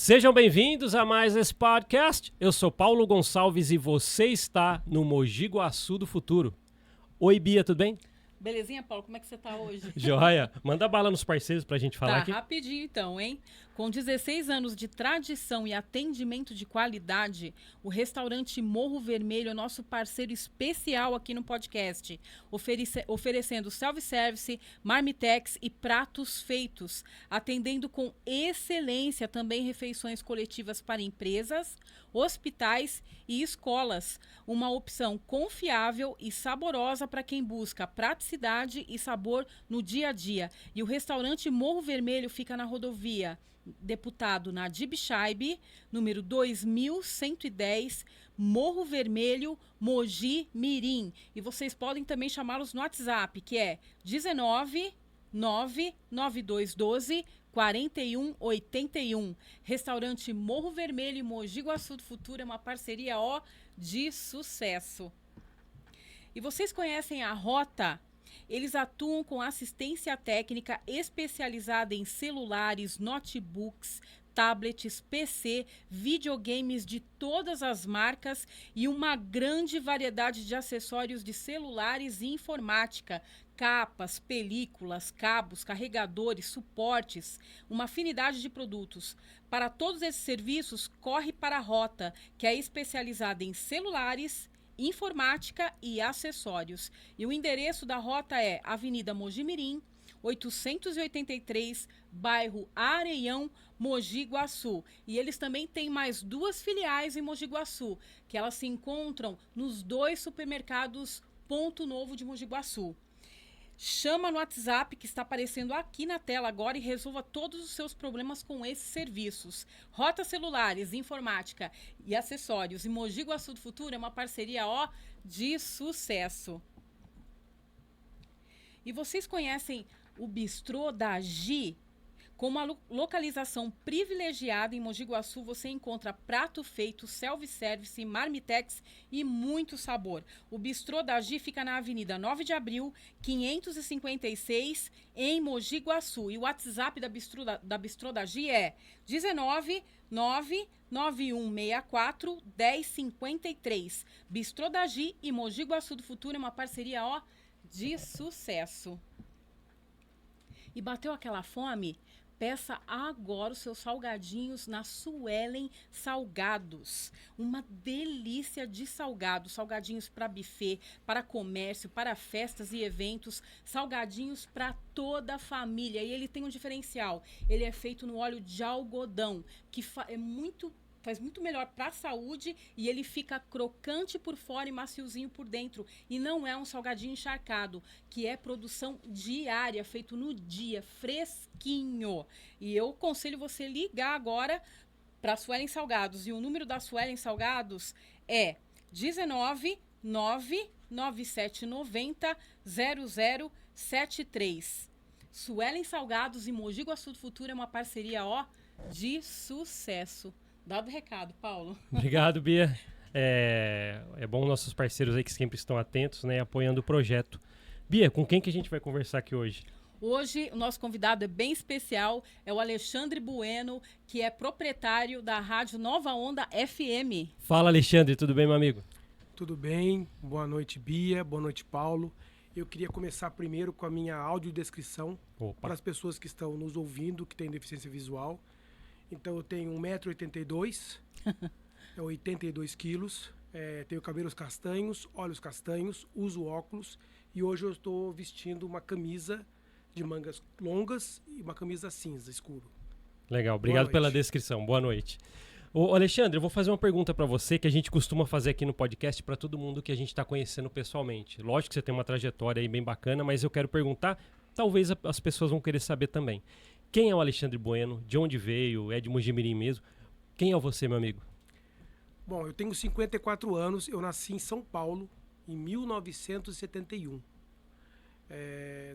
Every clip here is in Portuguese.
Sejam bem-vindos a mais esse podcast. Eu sou Paulo Gonçalves e você está no Mogi Guaçu do Futuro. Oi, Bia, tudo bem? Belezinha, Paulo? Como é que você tá hoje? Joia. Manda bala nos parceiros pra gente falar aqui. Rapidinho então, hein? Com 16 anos de tradição e atendimento de qualidade, o restaurante Morro Vermelho é nosso parceiro especial aqui no podcast, oferecendo self-service, marmitex e pratos feitos, atendendo com excelência também refeições coletivas para empresas, hospitais e escolas. Uma opção confiável e saborosa para quem busca praticidade e sabor no dia a dia. E o restaurante Morro Vermelho fica na rodovia Deputado Nadib Shaibi, número 2110, Morro Vermelho, Mogi Mirim. E vocês podem também chamá-los no WhatsApp, que é 19 99212 4181. Restaurante Morro Vermelho e Mogi Guaçu do Futuro é uma parceria de sucesso. E vocês conhecem a Rota? Eles atuam com assistência técnica especializada em celulares, notebooks, tablets, PC, videogames de todas as marcas e uma grande variedade de acessórios de celulares e informática, capas, películas, cabos, carregadores, suportes, uma afinidade de produtos. Para todos esses serviços, corre para a Rota, que é especializada em celulares, informática e acessórios. E o endereço da Rota é Avenida Mogi Mirim, 883, bairro Areião, Mogi Guaçu. E eles também têm mais 2 filiais em Mogi Guaçu, que elas se encontram nos 2 supermercados Ponto Novo de Mogi Guaçu. Chama no WhatsApp que está aparecendo aqui na tela agora e resolva todos os seus problemas com esses serviços. Rota Celulares, Informática e Acessórios e Mogi Guaçu do Futuro é uma parceria de sucesso. E vocês conhecem o Bistrô da Gi? Com uma localização privilegiada em Mogi Guaçu, você encontra prato feito, self-service, marmitex e muito sabor. O Bistrô da Gi fica na Avenida 9 de Abril, 556, em Mogi Guaçu. E o WhatsApp da Bistrô da Gi é 19 99164 1053. Bistrô da Gi e Mogi Guaçu do Futuro é uma parceria de sucesso. E bateu aquela fome? Peça agora os seus salgadinhos na Suelen Salgados. Uma delícia de salgados. Salgadinhos para buffet, para comércio, para festas e eventos. Salgadinhos para toda a família. E ele tem um diferencial. Ele é feito no óleo de algodão, que faz muito melhor para a saúde e ele fica crocante por fora e maciozinho por dentro. E não é um salgadinho encharcado, que é produção diária, feito no dia, fresquinho. E eu aconselho você ligar agora para a Suelen Salgados. E o número da Suelen Salgados é 19 99790 0073. Suelen Salgados e Mogi Guaçu do Futuro é uma parceria de sucesso. Dado o recado, Paulo. Obrigado, Bia. É bom nossos parceiros aí que sempre estão atentos, né, apoiando o projeto. Bia, com quem que a gente vai conversar aqui hoje? Hoje, o nosso convidado é bem especial, é o Alexandre Bueno, que é proprietário da Rádio Nova Onda FM. Fala, Alexandre, tudo bem, meu amigo? Tudo bem, boa noite, Bia, boa noite, Paulo. Eu queria começar primeiro com a minha audiodescrição para as pessoas que estão nos ouvindo, que têm deficiência visual. Então eu tenho 1,82 m, 82 quilos, tenho cabelos castanhos, olhos castanhos, uso óculos e hoje eu estou vestindo uma camisa de mangas longas e uma camisa cinza escuro. Legal, obrigado pela descrição, boa noite. Ô Alexandre, eu vou fazer uma pergunta para você que a gente costuma fazer aqui no podcast para todo mundo que a gente está conhecendo pessoalmente. Lógico que você tem uma trajetória aí bem bacana, mas eu quero perguntar, talvez as pessoas vão querer saber também. Quem é o Alexandre Bueno? De onde veio? É de Mogi Mirim mesmo? Quem é você, meu amigo? Bom, eu tenho 54 anos, eu nasci em São Paulo em 1971.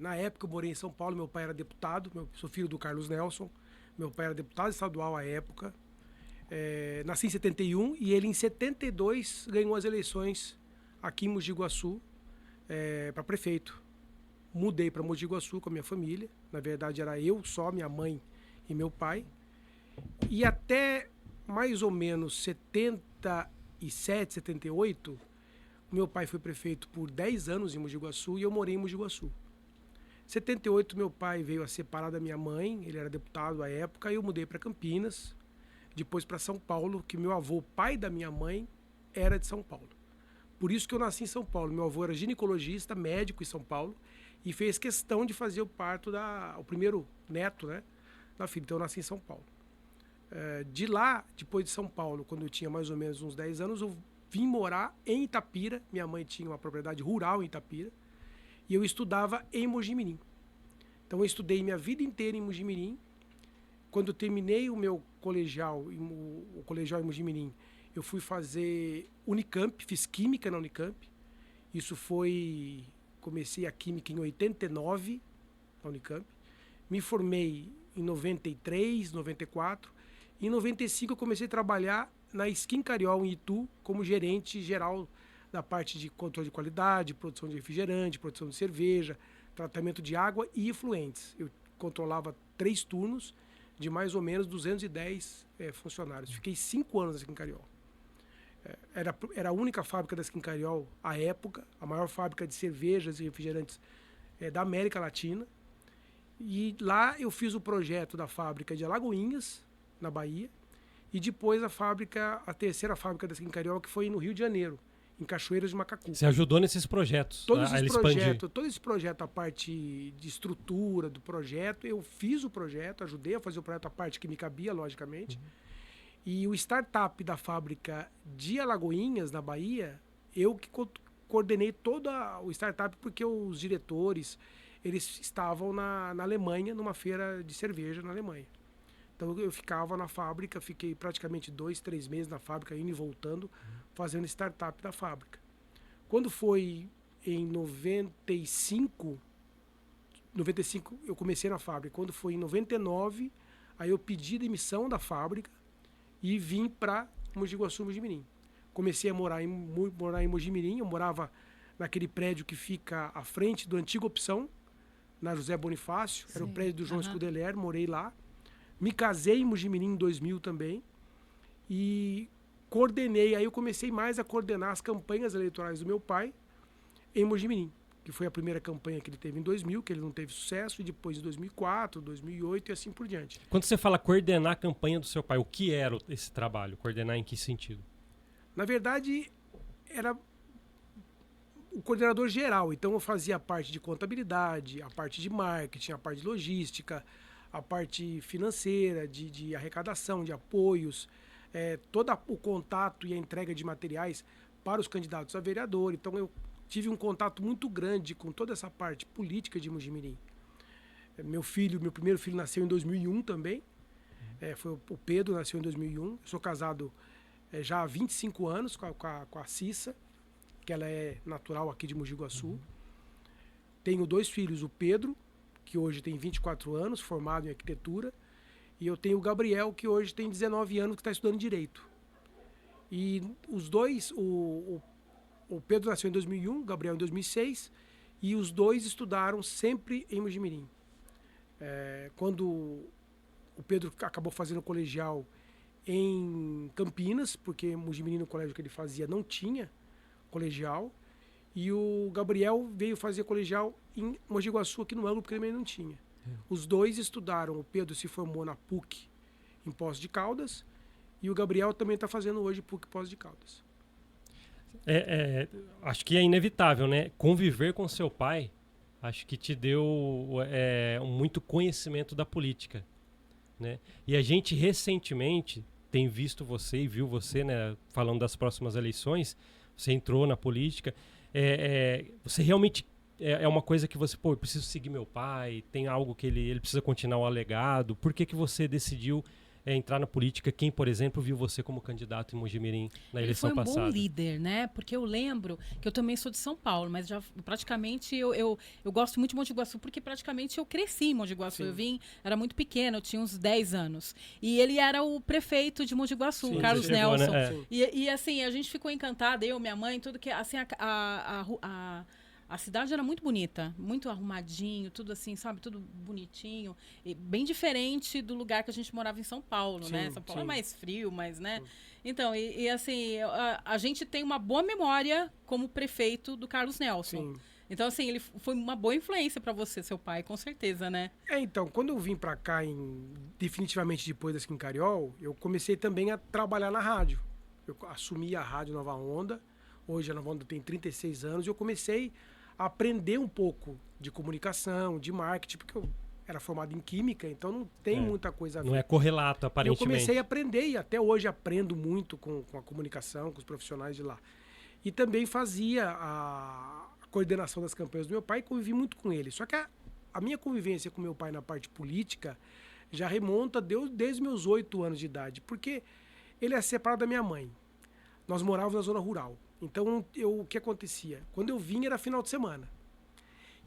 Na época eu morei em São Paulo, meu pai era deputado, sou filho do Carlos Nelson, meu pai era deputado estadual à época. Nasci em 71 e ele em 72 ganhou as eleições aqui em Mogi Guaçu para prefeito. Mudei para Mogi Guaçu com a minha família. Na verdade, era eu só, minha mãe e meu pai. E até mais ou menos 77, 78, meu pai foi prefeito por 10 anos em Mogi Guaçu e eu morei em Mogi Guaçu. Em 78, meu pai veio a separar da minha mãe, ele era deputado à época, e eu mudei para Campinas, depois para São Paulo, que meu avô, pai da minha mãe, era de São Paulo. Por isso que eu nasci em São Paulo. Meu avô era ginecologista, médico em São Paulo, e fez questão de fazer o parto, o primeiro neto, né, da filha. Então eu nasci em São Paulo. De lá, depois de São Paulo, quando eu tinha mais ou menos uns 10 anos, eu vim morar em Itapira. Minha mãe tinha uma propriedade rural em Itapira. E eu estudava em Mojimirim. Então eu estudei minha vida inteira em Mojimirim. Quando eu terminei o meu colegial, o colegial em Mojimirim, eu fui fazer Unicamp, fiz Química na Unicamp. Comecei a Química em 89, na Unicamp. Me formei em 93, 94. Em 95 eu comecei a trabalhar na Skin Cariol, em Itu, como gerente geral da parte de controle de qualidade, produção de refrigerante, produção de cerveja, tratamento de água e efluentes. Eu controlava 3 turnos de mais ou menos 210 funcionários. Fiquei 5 anos na Skin Cariol. Era a única fábrica da Skin Cariol à época, a maior fábrica de cervejas e refrigerantes da América Latina. E lá eu fiz o projeto da fábrica de Alagoinhas, na Bahia, e depois a terceira fábrica da Skin Cariol, que foi no Rio de Janeiro, em Cachoeiras de Macacu. Você ajudou nesses projetos? Todo esse projeto, a parte de estrutura do projeto, eu fiz o projeto, ajudei a fazer o projeto, a parte que me cabia, logicamente. E o startup da fábrica de Alagoinhas, na Bahia, eu que coordenei todo o startup, porque os diretores, eles estavam na Alemanha, numa feira de cerveja na Alemanha. Então eu ficava na fábrica, fiquei praticamente 2, 3 meses na fábrica, indo e voltando, fazendo startup da fábrica. Quando foi em 95 eu comecei na fábrica. Quando foi em 99, aí eu pedi demissão da fábrica e vim para Mogi Guaçu, Mojimirim. Comecei a morar em Mojimirim, eu morava naquele prédio que fica à frente do antigo Opção, na José Bonifácio, era o prédio do João Scudeler, morei lá. Me casei em Mojimirim em 2000 também e coordenei, aí eu comecei mais a coordenar as campanhas eleitorais do meu pai em Mojimirim, que foi a primeira campanha que ele teve em 2000, que ele não teve sucesso, e depois em 2004, 2008 e assim por diante. Quando você fala coordenar a campanha do seu pai, o que era esse trabalho? Coordenar em que sentido? Na verdade, era o coordenador geral, então eu fazia a parte de contabilidade, a parte de marketing, a parte de logística, a parte financeira, de arrecadação, de apoios, todo o contato e a entrega de materiais para os candidatos a vereador. Então eu tive um contato muito grande com toda essa parte política de Mojimirim. Meu primeiro filho nasceu em 2001 também, foi o Pedro, nasceu em 2001. Eu sou casado já há 25 anos com a Cissa, que ela é natural aqui de Mogi Guaçu. Tenho 2 filhos, o Pedro, que hoje tem 24 anos, formado em arquitetura, e eu tenho o Gabriel, que hoje tem 19 anos, que está estudando Direito. E os dois, o Pedro nasceu em 2001, o Gabriel em 2006, e os dois estudaram sempre em Mojimirim. Quando o Pedro acabou fazendo colegial em Campinas, porque Mojimirim, no colégio que ele fazia, não tinha colegial, e o Gabriel veio fazer colegial em Mogi Guaçu, aqui no ângulo, porque também não tinha. Os dois estudaram. O Pedro se formou na PUC em Poços de Caldas e o Gabriel também está fazendo hoje PUC Poços de Caldas. Acho que é inevitável, né? Conviver com seu pai, acho que te deu muito conhecimento da política, né? E a gente recentemente tem visto você e viu você, né, falando das próximas eleições. Você entrou na política. Você realmente é uma coisa que você, eu preciso seguir meu pai, tem algo que ele precisa continuar o legado. Por que você decidiu entrar na política? Quem, por exemplo, viu você como candidato em Mojimirim na eleição passada? Ele foi um bom líder, né? Porque eu lembro que eu também sou de São Paulo, mas já praticamente eu gosto muito de Mogi Guaçu, porque praticamente eu cresci em Mogi Guaçu. Sim. Era muito pequena, eu tinha uns 10 anos. E ele era o prefeito de Mogi Guaçu, Sim, Carlos chegou, Nelson. né? E assim, a gente ficou encantada, eu, minha mãe, tudo que assim a a cidade era muito bonita, muito arrumadinho, tudo assim, sabe? Tudo bonitinho. E bem diferente do lugar que a gente morava em São Paulo, né? São Paulo é mais frio, mas, né? Então, assim, a gente tem uma boa memória como prefeito do Carlos Nelson. Então, assim, ele foi uma boa influência para você, seu pai, com certeza, né? Então, quando eu vim para cá, definitivamente depois da Skin Cariol, eu comecei também a trabalhar na rádio. Eu assumi a Rádio Nova Onda. Hoje a Nova Onda tem 36 anos e eu comecei a aprender um pouco de comunicação, de marketing, porque eu era formado em química, então não tem muita coisa a ver. Não é correlato, aparentemente. Eu comecei a aprender e até hoje aprendo muito com a comunicação, com os profissionais de lá. E também fazia a coordenação das campanhas do meu pai e convivi muito com ele. Só que a minha convivência com meu pai na parte política já remonta desde meus 8 anos de idade, porque ele é separado da minha mãe. Nós morávamos na zona rural. Então, o que acontecia? Quando eu vim, era final de semana.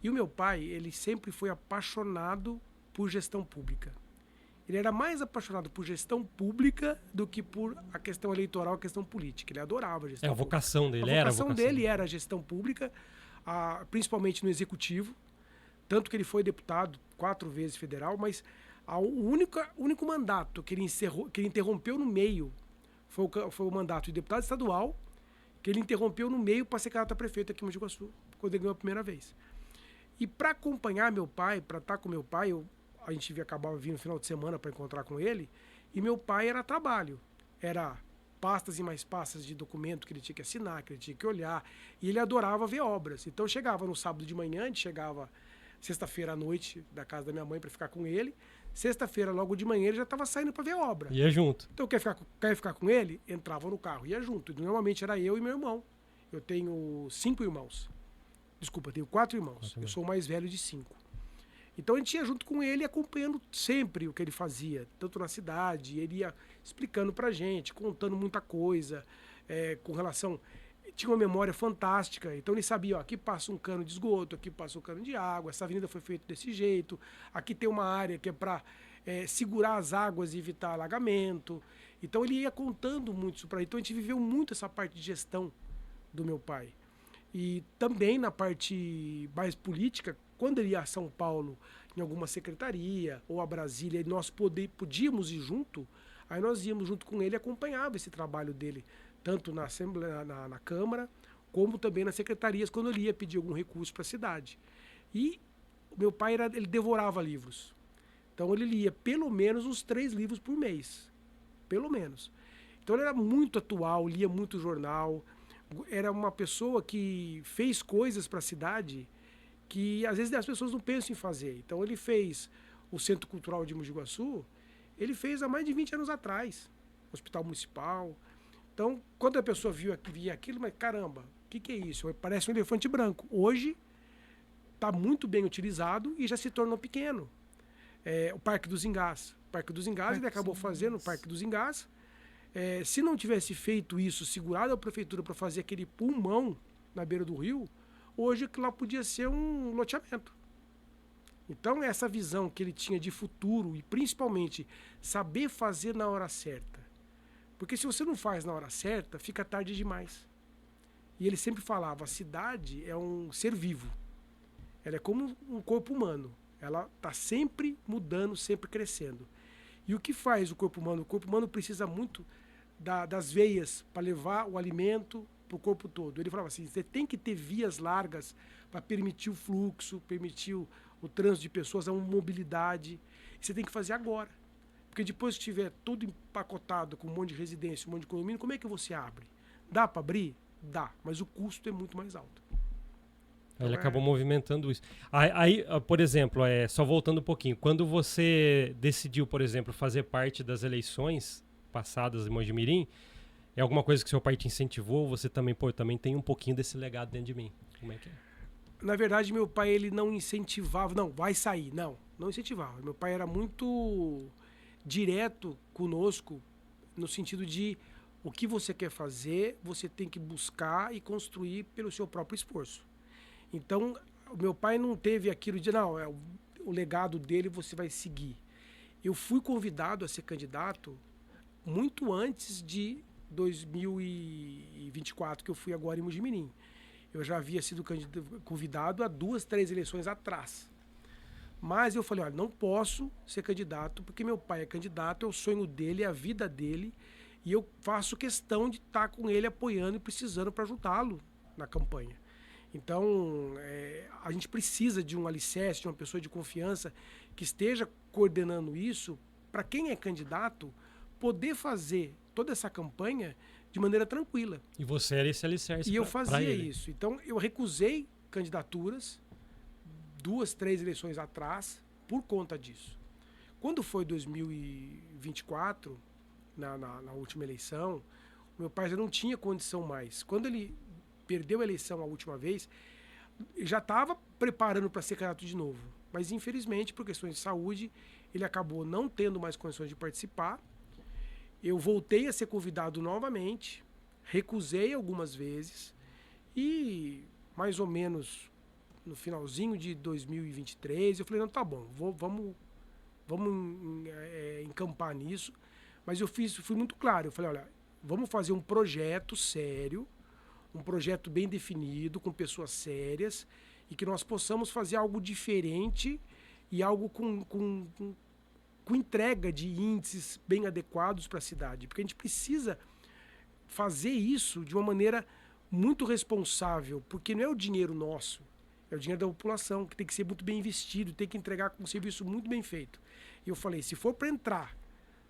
E o meu pai, ele sempre foi apaixonado por gestão pública. Ele era mais apaixonado por gestão pública do que por a questão eleitoral, a questão política. Ele adorava a gestão pública. A vocação dele era a vocação dele era a gestão pública, principalmente no executivo. Tanto que ele foi deputado 4 vezes federal, mas o único mandato que ele interrompeu no meio foi o mandato de deputado estadual, que ele interrompeu no meio para ser candidato a prefeito aqui em Mogi Guaçu, quando ele ganhou a primeira vez. E para acompanhar meu pai, para estar com meu pai, a gente acabava vindo no final de semana para encontrar com ele, e meu pai era trabalho. Era pastas e mais pastas de documento que ele tinha que assinar, que ele tinha que olhar, e ele adorava ver obras. Então eu chegava no sábado de manhã, a gente chegava sexta-feira à noite da casa da minha mãe para ficar com ele. Sexta-feira, logo de manhã, ele já estava saindo para ver obra. Ia junto. Então, quer ficar com ele? Entrava no carro, ia junto. Normalmente era eu e meu irmão. Eu tenho 5 irmãos. Desculpa, tenho 4 irmãos. Eu sou o mais velho de 5. Então, a gente ia junto com ele, acompanhando sempre o que ele fazia, tanto na cidade. Ele ia explicando pra gente, contando muita coisa, com relação... Tinha uma memória fantástica, então ele sabia, ó, aqui passa um cano de esgoto, aqui passa um cano de água, essa avenida foi feita desse jeito, aqui tem uma área que é para segurar as águas e evitar alagamento. Então ele ia contando muito isso para ele. Então a gente viveu muito essa parte de gestão do meu pai. E também na parte mais política, quando ele ia a São Paulo em alguma secretaria ou a Brasília, e nós podíamos ir junto, aí nós íamos junto com ele e acompanhava esse trabalho dele, tanto na Assembleia, na Câmara, como também nas secretarias, quando ele ia pedir algum recurso para a cidade. E o meu pai, ele devorava livros. Então ele lia pelo menos uns 3 livros por mês. Pelo menos. Então ele era muito atual, lia muito jornal. Era uma pessoa que fez coisas para a cidade que às vezes as pessoas não pensam em fazer. Então ele fez o Centro Cultural de Mogi Guaçu, ele fez há mais de 20 anos atrás. Hospital Municipal. Então, quando a pessoa via aquilo, mas caramba, o que é isso? Parece um elefante branco. Hoje, está muito bem utilizado e já se tornou pequeno. O Parque dos Engás. O Parque dos Engás, ele acabou fazendo o Parque dos Engás. Se não tivesse feito isso, segurado a prefeitura para fazer aquele pulmão na beira do rio, hoje lá podia ser um loteamento. Então, essa visão que ele tinha de futuro e, principalmente, saber fazer na hora certa. Porque se você não faz na hora certa, fica tarde demais. E ele sempre falava, a cidade é um ser vivo. Ela é como um corpo humano. Ela está sempre mudando, sempre crescendo. E o que faz o corpo humano? O corpo humano precisa muito das veias para levar o alimento para o corpo todo. Ele falava assim, você tem que ter vias largas para permitir o fluxo, permitir o trânsito de pessoas, a mobilidade. Você tem que fazer agora. Porque depois que estiver tudo empacotado com um monte de residência, um monte de condomínio, como é que você abre? Dá para abrir? Dá, mas o custo é muito mais alto. Então, ele acabou movimentando isso. Aí, por exemplo, só voltando um pouquinho, quando você decidiu, por exemplo, fazer parte das eleições passadas em Mogi-mirim, é alguma coisa que seu pai te incentivou? Você também tem um pouquinho desse legado dentro de mim. Como é que é? Na verdade, meu pai, ele não incentivava, não, vai sair, não incentivava. Meu pai era muito direto conosco, no sentido de o que você quer fazer, você tem que buscar e construir pelo seu próprio esforço. Então, o meu pai não teve aquilo de, não, o legado dele você vai seguir. Eu fui convidado a ser candidato muito antes de 2024, que eu fui agora em Mogi-mirim. Eu já havia sido convidado a 2, 3 eleições atrás. Mas eu falei, olha, não posso ser candidato, porque meu pai é candidato, é o sonho dele, é a vida dele, e eu faço questão de estar com ele apoiando e precisando para ajudá-lo na campanha. Então, a gente precisa de um alicerce, de uma pessoa de confiança que esteja coordenando isso, para quem é candidato, poder fazer toda essa campanha de maneira tranquila. E você era esse alicerce. E eu fazia isso. Então, eu recusei candidaturas 2, 3 eleições atrás por conta disso. Quando foi 2024, na última eleição, meu pai já não tinha condição mais. Quando ele perdeu a eleição a última vez, já estava preparando para ser candidato de novo. Mas, infelizmente, por questões de saúde, ele acabou não tendo mais condições de participar. Eu voltei a ser convidado novamente, recusei algumas vezes e, mais ou menos no finalzinho de 2023, eu falei, não, tá bom, vamos encampar nisso. Mas eu fui muito claro, eu falei, olha, vamos fazer um projeto sério, um projeto bem definido, com pessoas sérias, e que nós possamos fazer algo diferente e algo com entrega de índices bem adequados para a cidade. Porque a gente precisa fazer isso de uma maneira muito responsável, porque não é o dinheiro nosso, é o dinheiro da população, que tem que ser muito bem investido, tem que entregar com um serviço muito bem feito. E eu falei, se for para entrar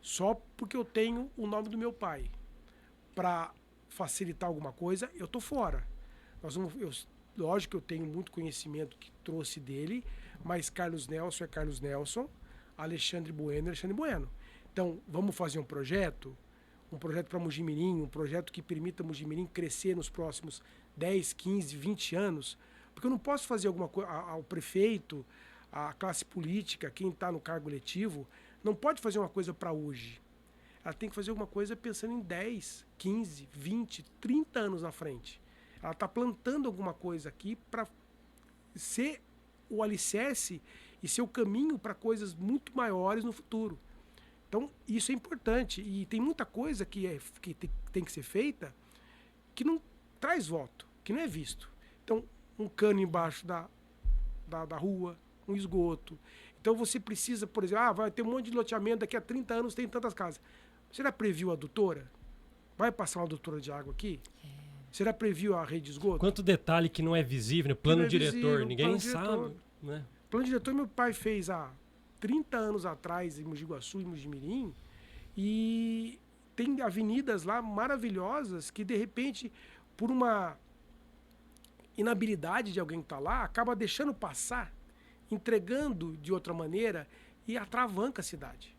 só porque eu tenho o nome do meu pai, para facilitar alguma coisa, eu tô fora. Lógico que eu tenho muito conhecimento que trouxe dele, mas Carlos Nelson é Carlos Nelson, Alexandre Bueno é Alexandre Bueno. Então, vamos fazer um projeto para Mojimirim, um projeto que permita Mojimirim crescer nos próximos 10, 15, 20 anos, porque eu não posso fazer alguma coisa, ao prefeito, a classe política, quem está no cargo eletivo, não pode fazer uma coisa para hoje. Ela tem que fazer alguma coisa pensando em 10, 15, 20, 30 anos na frente. Ela está plantando alguma coisa aqui para ser o alicerce e ser o caminho para coisas muito maiores no futuro. Então, isso é importante. E tem muita coisa que tem que ser feita que não traz voto, que não é visto. Então, um cano embaixo da rua, um esgoto. Então, você precisa, por exemplo, vai ter um monte de loteamento, daqui a 30 anos tem tantas casas. Você já previu a adutora? Vai passar uma adutora de água aqui? Você já previu a rede de esgoto? Quanto detalhe que não é visível, né? Plano diretor, ninguém sabe. Né? Plano diretor meu pai fez há 30 anos atrás em Mogi Guaçu e Mojimirim, e tem avenidas lá maravilhosas que, de repente, por uma inabilidade de alguém que está lá, acaba deixando passar, entregando de outra maneira e atravanca a cidade.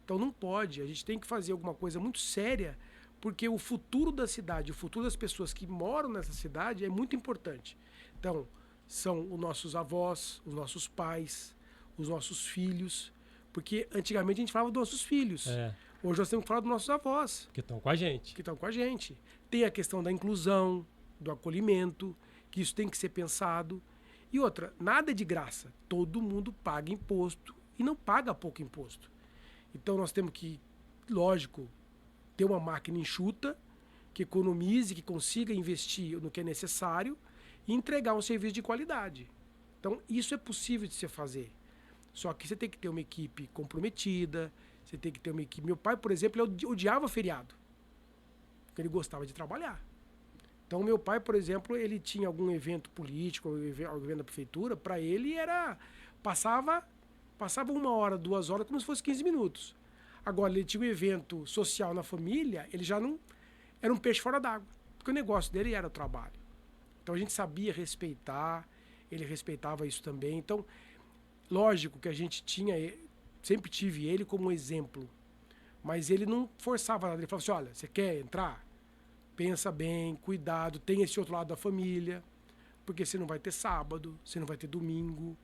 Então não pode, a gente tem que fazer alguma coisa muito séria, porque o futuro da cidade, o futuro das pessoas que moram nessa cidade é muito importante. Então, são os nossos avós, os nossos pais, os nossos filhos, porque antigamente a gente falava dos nossos filhos. Hoje nós temos que falar dos nossos avós. Que estão com a gente. Que estão com a gente. Tem a questão da inclusão, do acolhimento, que isso tem que ser pensado. E outra, nada é de graça. Todo mundo paga imposto e não paga pouco imposto. Então nós temos que, lógico, ter uma máquina enxuta, que economize, que consiga investir no que é necessário e entregar um serviço de qualidade. Então isso é possível de se fazer. Só que você tem que ter uma equipe comprometida, você tem que ter uma equipe... Meu pai, por exemplo, ele odiava feriado, porque ele gostava de trabalhar. Então meu pai, por exemplo, ele tinha algum evento político, algum evento da prefeitura, para ele era... Passava 1 hora, 2 horas, como se fosse 15 minutos. Agora, ele tinha um evento social na família, ele já não... Era um peixe fora d'água, porque o negócio dele era o trabalho. Então a gente sabia respeitar, ele respeitava isso também. Então, lógico que a gente sempre tive ele como um exemplo, mas ele não forçava nada. Ele falava assim, olha, você quer entrar? Pensa bem, cuidado, tem esse outro lado da família, porque você não vai ter sábado, você não vai ter domingo,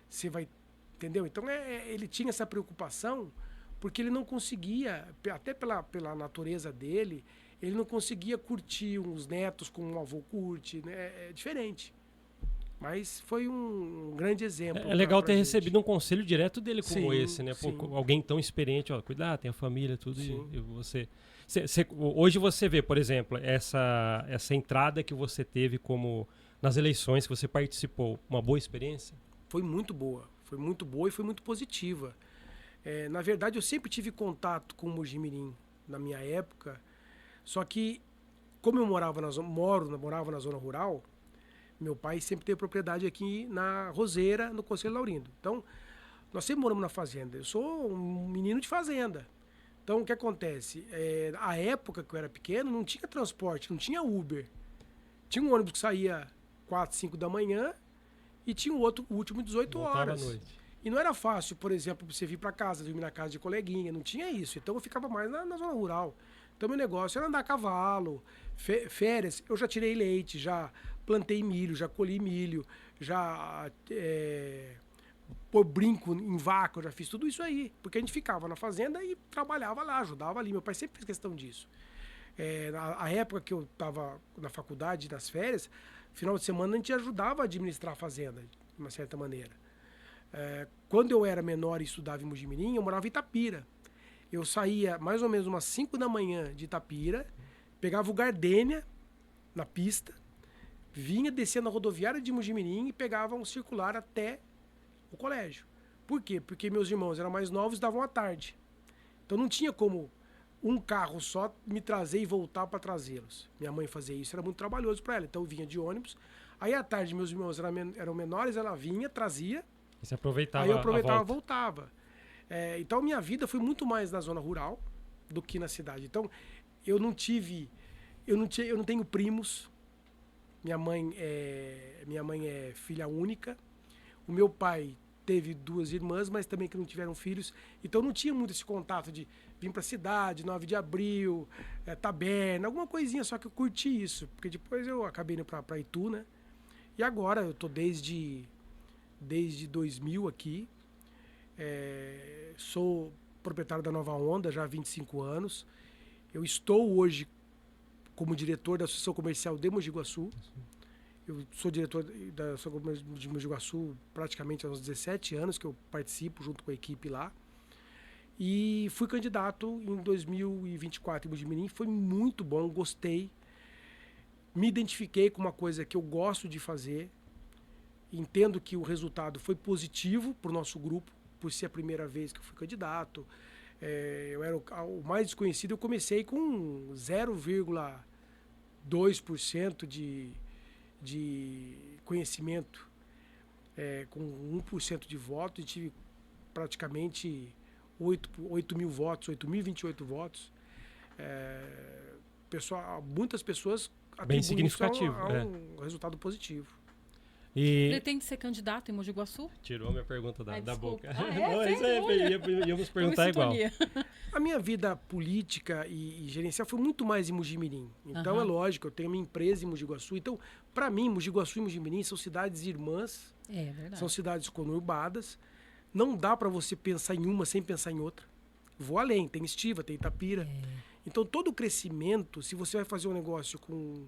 você vai... Entendeu? Então ele tinha essa preocupação, porque ele não conseguia, até pela natureza dele, ele não conseguia curtir uns netos como um avô curte, né? É diferente. Mas foi um grande exemplo. É legal ter recebido um conselho direto dele como sim, esse, né? Sim. Pô, alguém tão experiente, ó, cuidar, tem a família, tudo. E você... Hoje você vê, por exemplo, essa entrada que você teve como nas eleições que você participou, uma boa experiência? Foi muito boa e foi muito positiva. Na verdade, eu sempre tive contato com o Mojimirim na minha época, só que, como eu morava na zona rural, meu pai sempre teve propriedade aqui na Roseira, no Conselho Laurindo. Então, nós sempre moramos na fazenda. Eu sou um menino de fazenda. Então, o que acontece? A época que eu era pequeno, não tinha transporte, não tinha Uber. Tinha um ônibus que saía 4, 5 da manhã e tinha o último 18 horas. À noite. E não era fácil, por exemplo, você vir para casa, dormir na casa de coleguinha, não tinha isso. Então eu ficava mais na zona rural. Então meu negócio era andar a cavalo, férias, eu já tirei leite, já plantei milho, já colhi milho, já pôr brinco em vaca, eu já fiz tudo isso aí. Porque a gente ficava na fazenda e trabalhava lá, ajudava ali. Meu pai sempre fez questão disso. Na época que eu estava na faculdade, nas férias, final de semana a gente ajudava a administrar a fazenda, de uma certa maneira. Quando eu era menor e estudava em Mojimirim, eu morava em Itapira. Eu saía mais ou menos umas 5 da manhã de Itapira, pegava o Gardênia na pista, vinha descendo a rodoviária de Mojimirim e pegava um circular até o colégio. Por quê? Porque meus irmãos eram mais novos e davam à tarde. Então não tinha como um carro só me trazer e voltar para trazê-los. Minha mãe fazia isso, era muito trabalhoso para ela. Então eu vinha de ônibus. Aí à tarde meus irmãos eram menores, ela vinha, trazia. E você aproveitava. Aí eu aproveitava e voltava. Então minha vida foi muito mais na zona rural do que na cidade. Então eu não tenho primos. Minha mãe é filha única. O meu pai teve 2 irmãs, mas também que não tiveram filhos. Então não tinha muito esse contato de vir para a cidade, 9 de abril, taberna, alguma coisinha, só que eu curti isso. Porque depois eu acabei indo para Itu, né? E agora eu tô desde 2000 aqui. Sou proprietário da Nova Onda já há 25 anos. Eu estou hoje como diretor da Associação Comercial de Mogi Guaçu. Eu sou diretor da Associação Comercial de Mogi Guaçu praticamente há uns 17 anos que eu participo junto com a equipe lá. E fui candidato em 2024 em Mojimirim. Foi muito bom, gostei. Me identifiquei com uma coisa que eu gosto de fazer. Entendo que o resultado foi positivo para o nosso grupo, por ser a primeira vez que eu fui candidato. Eu era o mais desconhecido, eu comecei com 0,2% de conhecimento, com 1% de voto, e tive praticamente 8 mil votos, 8.028 votos. Muitas pessoas bem significativo, um resultado positivo. Pretende ser candidato em Mogi Guaçu? Tirou minha pergunta da boca. Íamos perguntar igual. A minha vida política e gerencial foi muito mais em Mojimirim. Então é lógico, eu tenho minha empresa em Mogi Guaçu. Então, para mim, Mogi Guaçu e Mojimirim são cidades irmãs. Verdade. São cidades conurbadas. Não dá para você pensar em uma sem pensar em outra. Vou além, tem Estiva, tem Itapira. Então todo o crescimento, se você vai fazer um negócio com...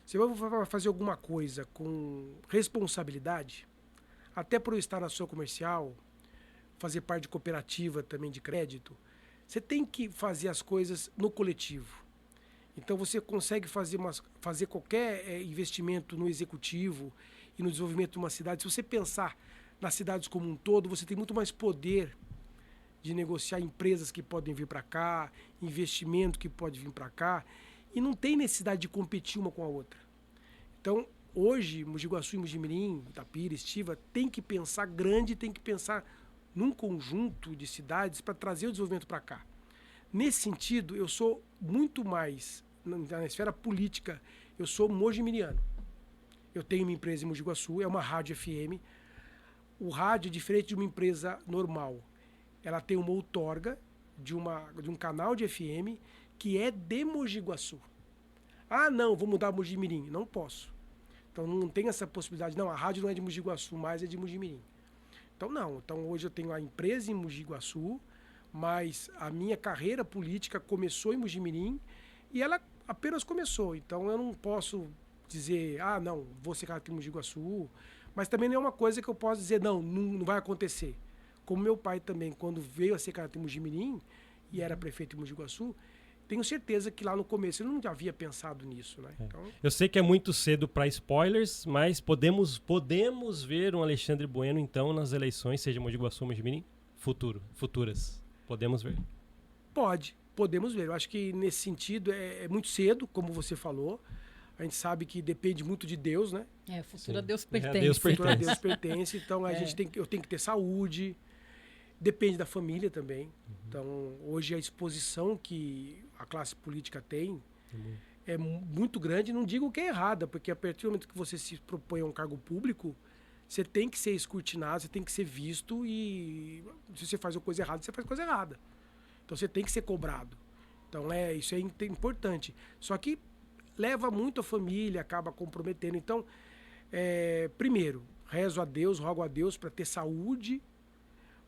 Se você vai fazer alguma coisa com responsabilidade, até por eu estar na Associação Comercial, fazer parte de cooperativa também de crédito, você tem que fazer as coisas no coletivo. Então você consegue fazer qualquer investimento no executivo e no desenvolvimento de uma cidade. Se você pensar nas cidades como um todo, você tem muito mais poder de negociar empresas que podem vir para cá, investimento que pode vir para cá, e não tem necessidade de competir uma com a outra. Então, hoje, Mogi Guaçu e Mojimirim, Itapira, Estiva, tem que pensar grande, tem que pensar num conjunto de cidades para trazer o desenvolvimento para cá. Nesse sentido, eu sou muito mais, na esfera política, eu sou mojimiriano. Eu tenho minha empresa em Mogi Guaçu, é uma rádio FM. O rádio é diferente de uma empresa normal. Ela tem uma outorga de um canal de FM que é de Mogi Guaçu. Ah, não, vou mudar Mojimirim. Não posso. Então não tem essa possibilidade. Não, a rádio não é de Mogi Guaçu, mas é de Mojimirim. Então não. Então hoje eu tenho a empresa em Mogi Guaçu, mas a minha carreira política começou em Mojimirim e ela apenas começou. Então eu não posso dizer, ah, não, vou ser candidato em Mogi Guaçu, mas também não é uma coisa que eu posso dizer, não vai acontecer. Como meu pai também, quando veio a ser candidato em Mojimirim e era prefeito em Mogi Guaçu, tenho certeza que lá no começo eu não havia pensado nisso, né? Então... Eu sei que é muito cedo para spoilers, mas podemos ver um Alexandre Bueno, então, nas eleições, seja Mogi Guaçu ou Mojimirim, futuras. Podemos ver? Podemos ver. Eu acho que nesse sentido é muito cedo, como você falou. A gente sabe que depende muito de Deus, né? Futuro a Deus pertence. Futuro a Deus pertence. Então eu tenho que ter saúde. Depende da família também. Então, hoje a exposição que a classe política tem é muito grande. Não digo que é errada, porque a partir do momento que você se propõe a um cargo público, você tem que ser escrutinado, você tem que ser visto e se você faz uma coisa errada, você faz coisa errada. Então, você tem que ser cobrado. Então, isso é importante. Só que leva muito a família, acaba comprometendo. Então, primeiro, rezo a Deus, rogo a Deus para ter saúde,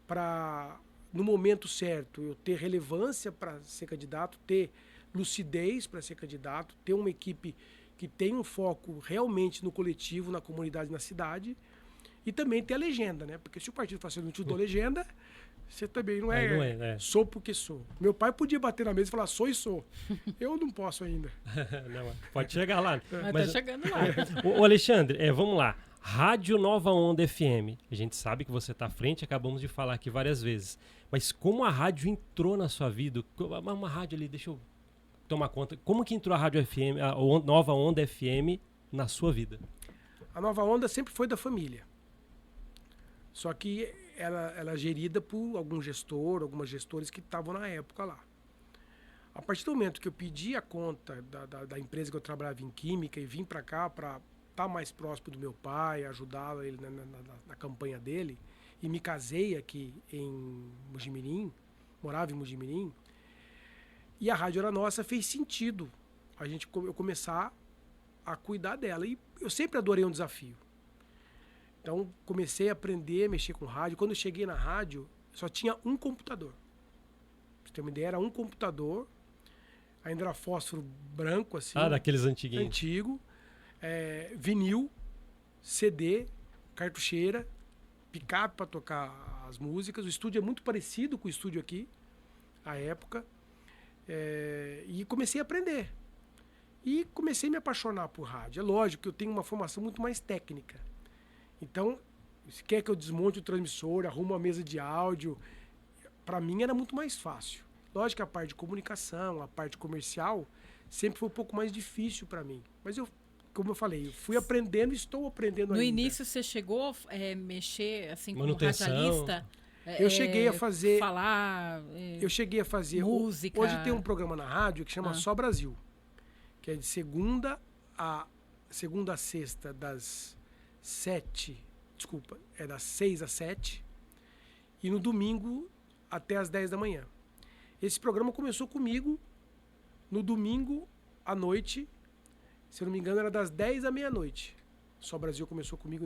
para, no momento certo, eu ter relevância para ser candidato, ter lucidez para ser candidato, ter uma equipe que tem um foco realmente no coletivo, na comunidade, na cidade, e também ter a legenda, né? Porque se o partido fala assim, não te dou legenda, você também não sou porque sou. Meu pai podia bater na mesa e falar, sou e sou. Eu não posso ainda. Não, pode chegar lá. Mas tá chegando lá. Ô Alexandre, vamos lá. Rádio Nova Onda FM. A gente sabe que você está à frente, acabamos de falar aqui várias vezes. Mas como a rádio entrou na sua vida? Uma rádio ali, deixa eu tomar conta. Como que entrou a Rádio FM, a Nova Onda FM na sua vida? A Nova Onda sempre foi da família. Só que ela é gerida por algum gestor, algumas gestores que estavam na época lá. A partir do momento que eu pedi a conta da empresa que eu trabalhava em química e vim para cá para estar mais próximo do meu pai, ajudar ele na campanha dele, e me casei aqui em morava em Mojimirim, e a rádio era nossa, fez sentido eu começar a cuidar dela. E eu sempre adorei um desafio. Então, comecei a aprender a mexer com rádio. Quando eu cheguei na rádio, só tinha um computador. Pra você ter uma ideia, era um computador, ainda era fósforo branco, assim. Daqueles antiguinhos. Antigo. Vinil, CD, cartucheira, picape para tocar as músicas. O estúdio é muito parecido com o estúdio aqui, à época. E comecei a aprender. E comecei a me apaixonar por rádio. É lógico que eu tenho uma formação muito mais técnica. Então, se quer que eu desmonte o transmissor, arrumo uma mesa de áudio, para mim era muito mais fácil. Lógico que a parte de comunicação, a parte comercial, sempre foi um pouco mais difícil para mim. Mas como eu falei, eu fui aprendendo e estou aprendendo ainda. No início você chegou a mexer assim como manutenção. radialista? Eu cheguei a fazer... Eu cheguei a fazer... Música. Hoje tem um programa na rádio que chama Só Brasil, que é de segunda a sexta, das 6 às 7, e no domingo até às 10 da manhã. Esse programa começou comigo no domingo à noite, se eu não me engano era das 10 à meia-noite. Só Brasil começou comigo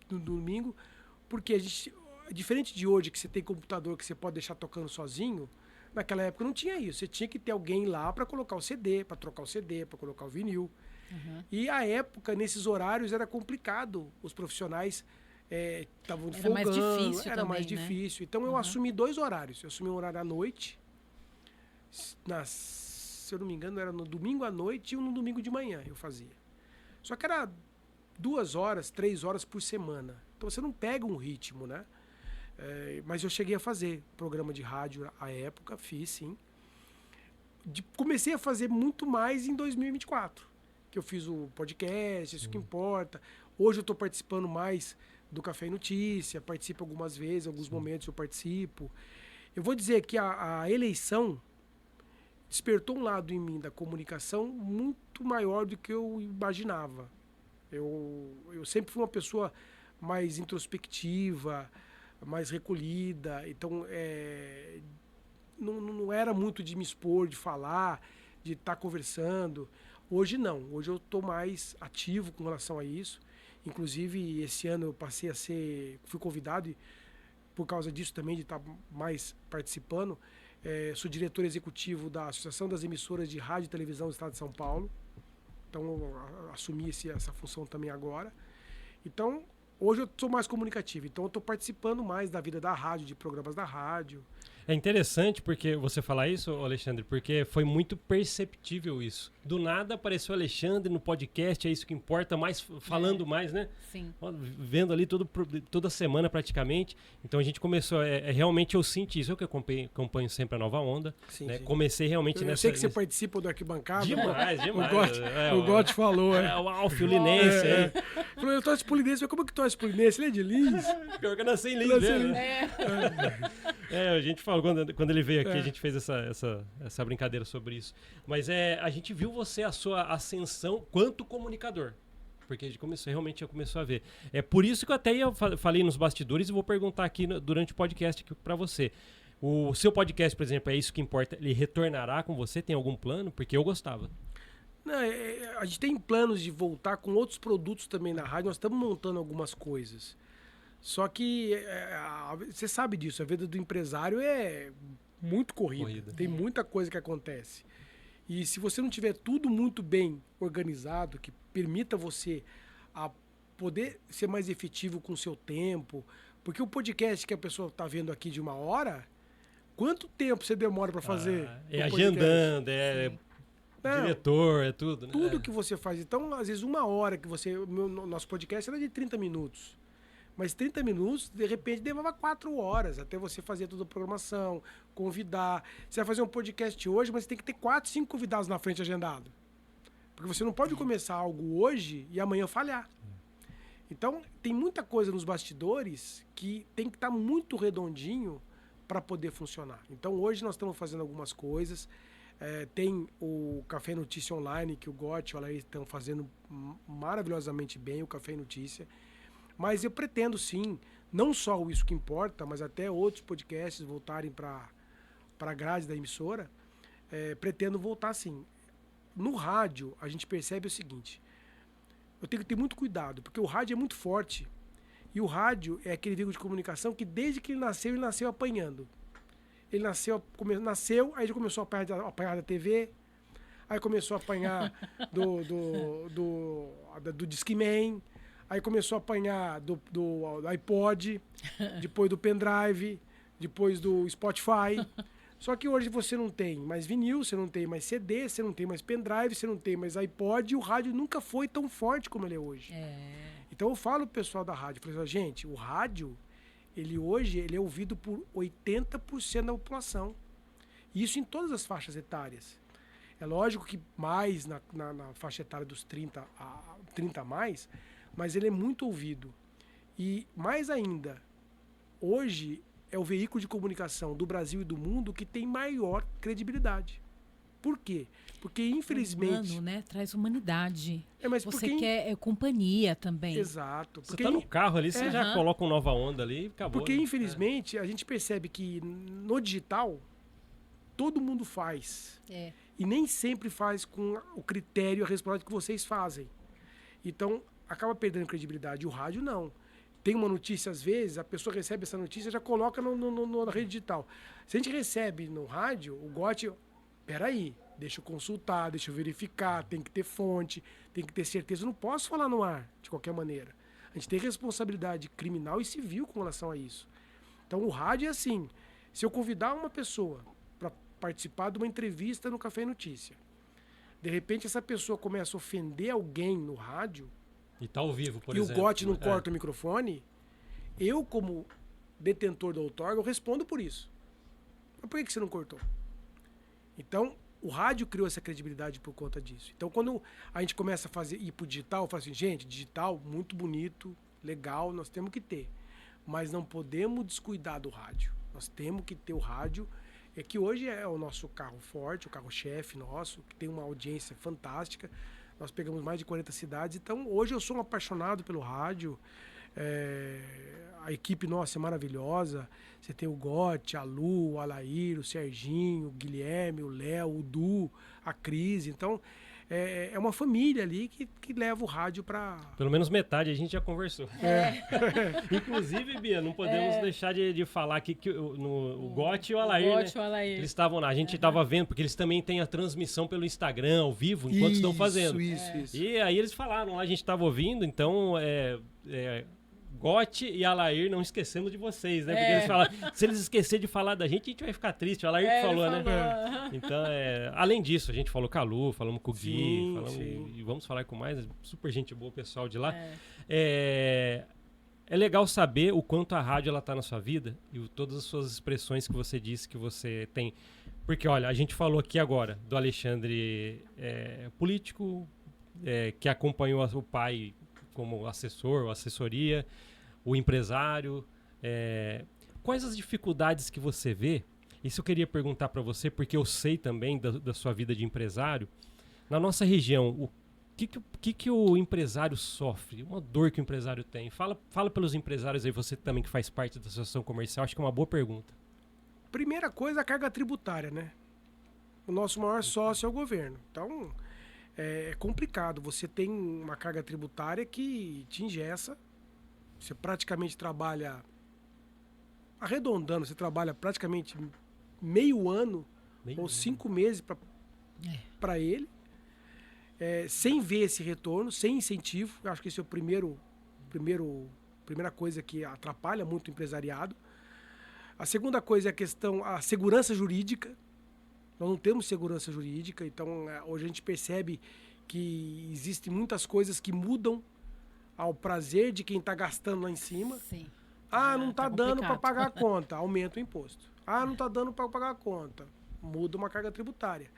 no domingo, porque diferente de hoje, que você tem computador que você pode deixar tocando sozinho, naquela época não tinha isso. Você tinha que ter alguém lá para colocar o CD, para trocar o CD, para colocar o vinil. Uhum. E a época, nesses horários, era complicado. Os profissionais estavam folgando. Mais difícil era também, mais difícil. Então eu assumi 2 horários. Eu assumi um horário à noite, se eu não me engano, era no domingo à noite e um no domingo de manhã eu fazia. Só que era 2 horas, 3 horas por semana. Então você não pega um ritmo, né? Mas eu cheguei a fazer programa de rádio à época, fiz sim. Comecei a fazer muito mais em 2024. Que eu fiz o podcast, isso que importa. Hoje eu estou participando mais do Café e Notícia, participo algumas vezes, alguns momentos eu participo. Eu vou dizer que a eleição despertou um lado em mim da comunicação muito maior do que eu imaginava. Eu sempre fui uma pessoa mais introspectiva, mais recolhida, então não era muito de me expor, de falar, de estar conversando. Hoje não, hoje eu estou mais ativo com relação a isso. Inclusive, esse ano eu passei fui convidado, por causa disso também, de estar mais participando. Sou diretor executivo da Associação das Emissoras de Rádio e Televisão do Estado de São Paulo. Então, eu assumi essa função também agora. Então, hoje eu sou mais comunicativo. Então, eu estou participando mais da vida da rádio, de programas da rádio. É interessante porque você falar isso, Alexandre, porque foi muito perceptível isso. Do nada apareceu o Alexandre no podcast, é isso que importa, mais falando mais, né? Sim. Vendo ali toda semana praticamente. Então a gente começou, realmente eu senti isso, eu que acompanho sempre a Nova Onda. Sim, né? sim. Comecei realmente nessa... Eu sei que você participa do Arquibancada. Demais. O Gotti falou, o Alfio Linense. Falou, eu torço pro Linense, mas como que torce pro Linense? Ele é de Lins? Pior que eu nasci em Lins mesmo. A gente falou, quando ele veio aqui, a gente fez essa brincadeira sobre isso. Mas a gente viu a sua ascensão quanto comunicador. Porque a gente realmente começou a ver. É por isso que eu até falei nos bastidores e vou perguntar aqui durante o podcast para você. O seu podcast, por exemplo, é isso que importa? Ele retornará com você? Tem algum plano? Porque eu gostava. Não, a gente tem planos de voltar com outros produtos também na rádio. Nós estamos montando algumas coisas. Só que você sabe disso, a vida do empresário é muito corrida. Tem muita coisa que acontece. E se você não tiver tudo muito bem organizado, que permita você a poder ser mais efetivo com o seu tempo, porque o podcast que a pessoa está vendo aqui de 1 hora, quanto tempo você demora para fazer? Agendando, diretor, é tudo. Né? Tudo que você faz. Então, às vezes, 1 hora que nosso podcast era de 30 minutos. Mas 30 minutos, de repente, levava 4 horas até você fazer toda a programação, convidar. Você vai fazer um podcast hoje, mas você tem que ter 4, 5 convidados na frente agendado. Porque você não pode começar algo hoje e amanhã falhar. Então, tem muita coisa nos bastidores que tem que estar muito redondinho para poder funcionar. Então, hoje nós estamos fazendo algumas coisas. Tem o Café Notícia Online, que o Gotti e o Alair estão fazendo maravilhosamente bem, o Café Notícia. Mas eu pretendo, sim, não só o Isso Que Importa, mas até outros podcasts voltarem para a grade da emissora. Pretendo voltar, sim. No rádio, a gente percebe o seguinte. Eu tenho que ter muito cuidado, porque o rádio é muito forte. E o rádio é aquele veículo de comunicação que, desde que ele nasceu apanhando. Ele nasceu, aí ele começou a apanhar da TV, aí começou a apanhar do Discman, aí começou a apanhar do iPod, depois do pendrive, depois do Spotify. Só que hoje você não tem mais vinil, você não tem mais CD, você não tem mais pendrive, você não tem mais iPod, e o rádio nunca foi tão forte como ele é hoje. Então eu falo pro pessoal da rádio, eu falo assim, gente, o rádio, hoje é ouvido por 80% da população. Isso em todas as faixas etárias. É lógico que mais na faixa etária dos 30 a mais, mas ele é muito ouvido. E mais ainda, hoje é o veículo de comunicação do Brasil e do mundo que tem maior credibilidade. Por quê? Porque, infelizmente... Humano, né? Traz humanidade. Mas você quer companhia também. Exato. Você está no carro ali, você já coloca uma Nova Onda ali e acabou. Porque, infelizmente, a gente percebe que no digital, todo mundo faz. E nem sempre faz com o critério e a responsabilidade que vocês fazem. Então, acaba perdendo credibilidade. O rádio, não. Tem uma notícia, às vezes, a pessoa recebe essa notícia e já coloca na rede digital. Se a gente recebe no rádio, o Gotti... Peraí, deixa eu consultar, deixa eu verificar, tem que ter fonte, tem que ter certeza. Eu não posso falar no ar, de qualquer maneira. A gente tem responsabilidade criminal e civil com relação a isso. Então, o rádio é assim. Se eu convidar uma pessoa para participar de uma entrevista no Café Notícia, de repente essa pessoa começa a ofender alguém no rádio... E tá ao vivo, por exemplo. E o Gotti não corta o microfone, eu, como detentor do outorga, eu respondo por isso. Mas por que você não cortou? Então, o rádio criou essa credibilidade por conta disso. Então, quando a gente começa a ir pro digital, eu falo assim, gente, digital, muito bonito, legal, nós temos que ter. Mas não podemos descuidar do rádio. Nós temos que ter o rádio, que hoje é o nosso carro forte, o carro-chefe nosso, que tem uma audiência fantástica. Nós pegamos mais de 40 cidades. Então, hoje eu sou um apaixonado pelo rádio. A equipe nossa é maravilhosa. Você tem o Gotti, a Lu, o Alair, o Serginho, o Guilherme, o Léo, o Du, a Cris. Então, é uma família ali que leva o rádio para... Pelo menos metade a gente já conversou. Inclusive, Bia, não podemos deixar de falar aqui que o Gotti e o Alair, eles estavam lá. A gente estava vendo, porque eles também têm a transmissão pelo Instagram, ao vivo, enquanto estão fazendo. Isso. E aí eles falaram lá, a gente estava ouvindo, então... Gotti e Alair, não esquecemos de vocês, né? Porque eles falaram, se eles esquecerem de falar da gente, a gente vai ficar triste. O Alair que falou, né? Então, além disso, a gente falou com a Lu, falamos com o Gui, e vamos falar com mais, super gente boa, o pessoal de lá. É legal saber o quanto a rádio ela tá na sua vida e todas as suas expressões que você disse que você tem. Porque, olha, a gente falou aqui agora do Alexandre político, que acompanhou o pai como assessor ou assessoria, o empresário. Quais as dificuldades que você vê? Isso eu queria perguntar para você, porque eu sei também da sua vida de empresário. Na nossa região, o que o empresário sofre? Uma dor que o empresário tem? Fala pelos empresários aí, você também que faz parte da associação comercial, acho que é uma boa pergunta. Primeira coisa, a carga tributária, né? O nosso maior sócio é o governo. Então, é complicado. Você tem uma carga tributária que te engessa. Você praticamente trabalha, arredondando, você trabalha praticamente meio ano ou 5 meses para ele. Sem ver esse retorno, sem incentivo. Eu acho que esse é a primeira coisa que atrapalha muito o empresariado. A segunda coisa é a segurança jurídica. Nós não temos segurança jurídica, então hoje a gente percebe que existem muitas coisas que mudam ao prazer de quem está gastando lá em cima. Sim. Não está dando para pagar a conta, aumenta o imposto. Não está dando para pagar a conta, muda uma carga tributária.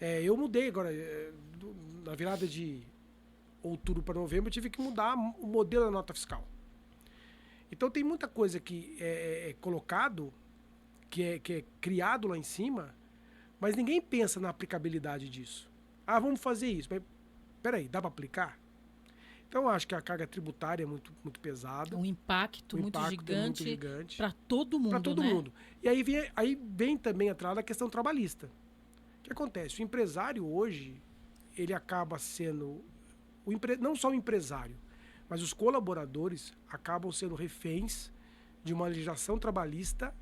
Eu mudei agora, na virada de outubro para novembro, eu tive que mudar o modelo da nota fiscal. Então tem muita coisa que é colocado, que é criado lá em cima, mas ninguém pensa na aplicabilidade disso. Vamos fazer isso, mas peraí, dá para aplicar? Então eu acho que a carga tributária é muito, muito pesada. Um impacto muito gigante para todo mundo. Para todo mundo. E aí vem também atrás a questão trabalhista. O que acontece? O empresário hoje, ele acaba sendo, não só o empresário, mas os colaboradores acabam sendo reféns de uma legislação trabalhista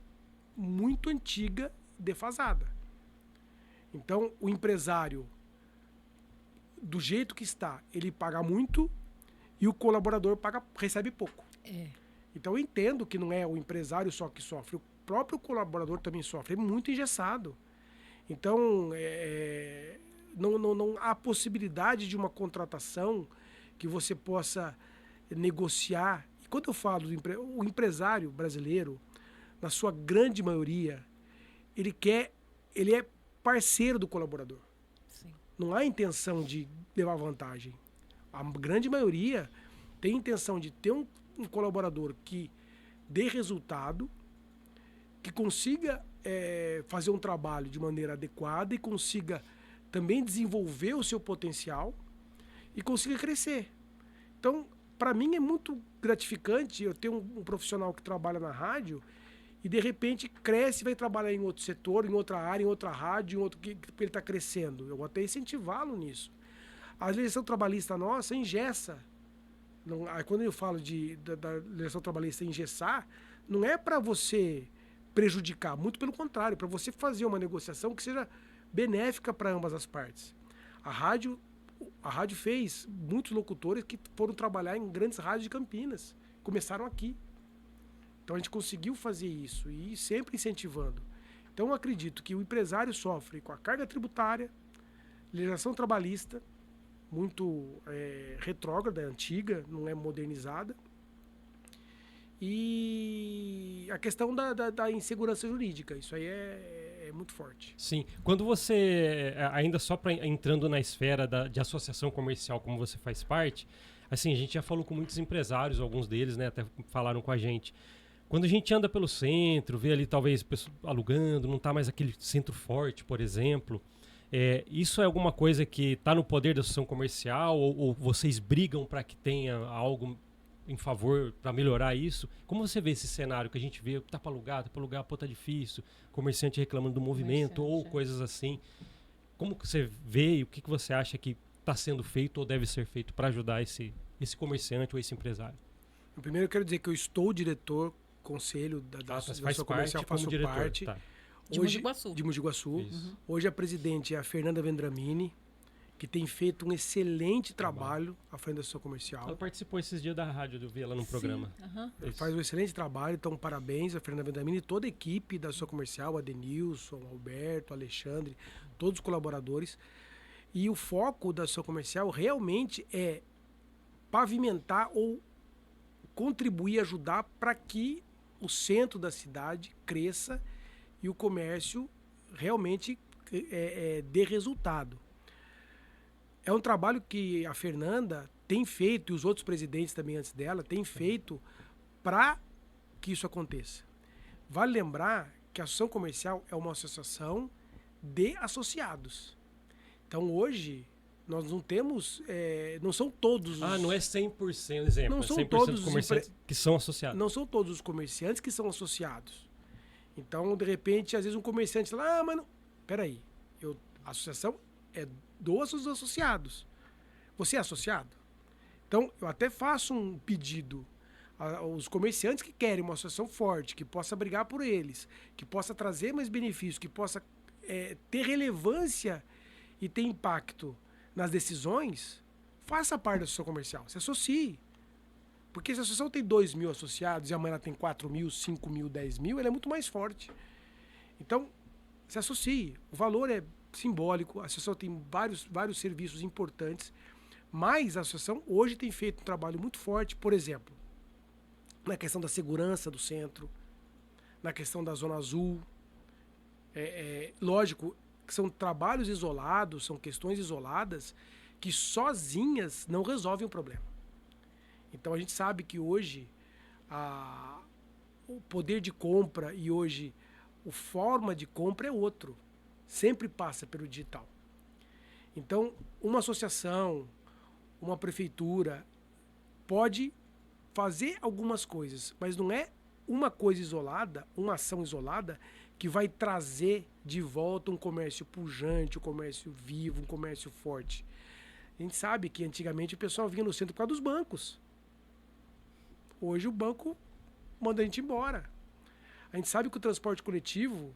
muito antiga, defasada. Então, o empresário, do jeito que está, ele paga muito e o colaborador recebe pouco. Então, eu entendo que não é o empresário só que sofre, o próprio colaborador também sofre, é muito engessado. Então, não há possibilidade de uma contratação que você possa negociar. E quando eu falo o empresário brasileiro, na sua grande maioria, ele é parceiro do colaborador. Sim. Não há intenção de levar vantagem. A grande maioria tem intenção de ter um colaborador que dê resultado, que consiga fazer um trabalho de maneira adequada e consiga também desenvolver o seu potencial e consiga crescer. Então, para mim é muito gratificante eu ter um profissional que trabalha na rádio e de repente cresce e vai trabalhar em outro setor, em outra área, em outra rádio, que ele está crescendo. Eu vou até incentivá-lo nisso. A legislação trabalhista nossa engessa. Quando eu falo da legislação trabalhista engessar, não é para você prejudicar, muito pelo contrário, para você fazer uma negociação que seja benéfica para ambas as partes. A rádio fez muitos locutores que foram trabalhar em grandes rádios de Campinas, começaram aqui. Então a gente conseguiu fazer isso e sempre incentivando. Então eu acredito que o empresário sofre com a carga tributária, legislação trabalhista, muito retrógrada, antiga, não é modernizada. E a questão da insegurança jurídica, isso aí é muito forte. Sim. Quando você, ainda só entrando na esfera de associação comercial, como você faz parte, assim, a gente já falou com muitos empresários, alguns deles, né, até falaram com a gente. Quando a gente anda pelo centro, vê ali talvez pessoas alugando, não está mais aquele centro forte, por exemplo, isso é alguma coisa que está no poder da associação comercial ou vocês brigam para que tenha algo em favor para melhorar isso? Como você vê esse cenário que a gente vê, tá para alugar, pô, tá difícil, comerciante reclamando do movimento ou coisas assim? Como que você vê e o que você acha que está sendo feito ou deve ser feito para ajudar esse comerciante ou esse empresário? Primeiro eu quero dizer que eu estou diretor, conselho da associação comercial, faço parte. De Mogi Guaçu. De Mogi Guaçu. Hoje a presidente é a Fernanda Vendramini, que tem feito um excelente trabalho à frente da Associação Comercial. Ela participou esses dias da rádio, eu vi ela no programa. Faz um excelente trabalho, então parabéns a Fernanda Vendramini e toda a equipe da Associação Comercial, a Denilson, Alberto, Alexandre, todos os colaboradores. E o foco da Associação Comercial realmente é pavimentar ou contribuir, ajudar para que o centro da cidade cresça e o comércio realmente dê resultado. É um trabalho que a Fernanda tem feito, e os outros presidentes também antes dela, têm feito para que isso aconteça. Vale lembrar que a Associação Comercial é uma associação de associados. Então, hoje, nós não temos... não são todos os... não é 100%, exemplo. Não são 100% todos dos comerciantes que são associados. Não são todos os comerciantes que são associados. Então, de repente, às vezes um comerciante fala, mas não... Peraí, a associação é dos associados. Você é associado? Então, eu até faço um pedido aos comerciantes que querem uma associação forte, que possa brigar por eles, que possa trazer mais benefícios, que possa ter relevância e ter impacto nas decisões, faça parte da associação comercial, se associe. Porque se a associação tem 2.000 associados e amanhã ela tem 4.000, 5.000, 10.000, ela é muito mais forte. Então, se associe. O valor é simbólico, a associação tem vários serviços importantes, mas a associação hoje tem feito um trabalho muito forte, por exemplo, na questão da segurança do centro, na questão da Zona Azul. Lógico que são trabalhos isolados, são questões isoladas que sozinhas não resolvem o problema. Então a gente sabe que hoje o poder de compra e hoje a forma de compra é outro. Sempre passa pelo digital. Então, uma associação, uma prefeitura pode fazer algumas coisas, mas não é uma coisa isolada, uma ação isolada que vai trazer de volta um comércio pujante, um comércio vivo, um comércio forte. A gente sabe que antigamente o pessoal vinha no centro por causa dos bancos. Hoje o banco manda a gente embora. A gente sabe que o transporte coletivo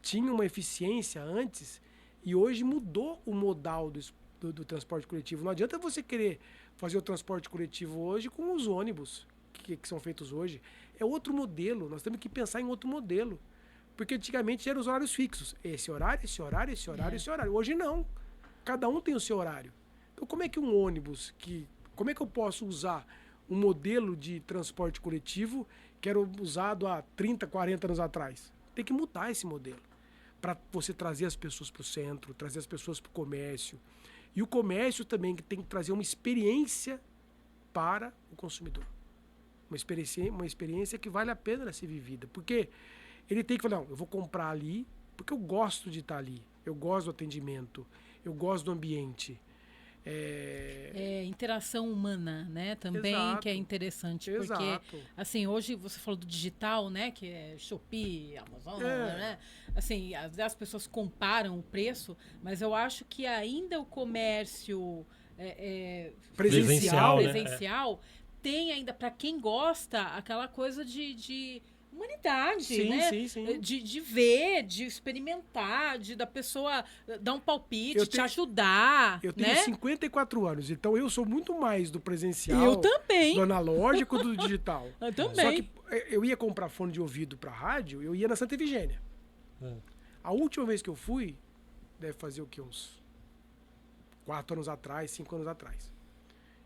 tinha uma eficiência antes e hoje mudou o modal do transporte coletivo. Não adianta você querer fazer o transporte coletivo hoje com os ônibus que são feitos hoje. É outro modelo. Nós temos que pensar em outro modelo. Porque antigamente eram os horários fixos. Esse horário, esse horário, esse horário, esse horário. Hoje não. Cada um tem o seu horário. Então como é que um ônibus, como é que eu posso usar um modelo de transporte coletivo que era usado há 30, 40 anos atrás? Tem que mudar esse modelo para você trazer as pessoas para o centro, trazer as pessoas para o comércio. E o comércio também que tem que trazer uma experiência para o consumidor. Uma experiência que vale a pena ser vivida. Porque ele tem que falar, não, eu vou comprar ali porque eu gosto de estar ali. Eu gosto do atendimento, eu gosto do ambiente. Interação humana, né? Também. Exato. Que é interessante. Exato. Porque, assim, hoje você falou do digital, né? Que é Shopee, Amazon, né? Assim, as pessoas comparam o preço, mas eu acho que ainda o comércio presencial tem ainda, para quem gosta, aquela coisa de humanidade, sim, né? Sim. De ver, de experimentar, da pessoa dar um palpite, te ajudar. Eu tenho 54 anos, então eu sou muito mais do presencial. Eu também. Do analógico do digital. Eu também. Só que eu ia comprar fone de ouvido para rádio, eu ia na Santa Efigênia. A última vez que eu fui, deve fazer o quê? Uns 4 anos atrás, 5 anos atrás.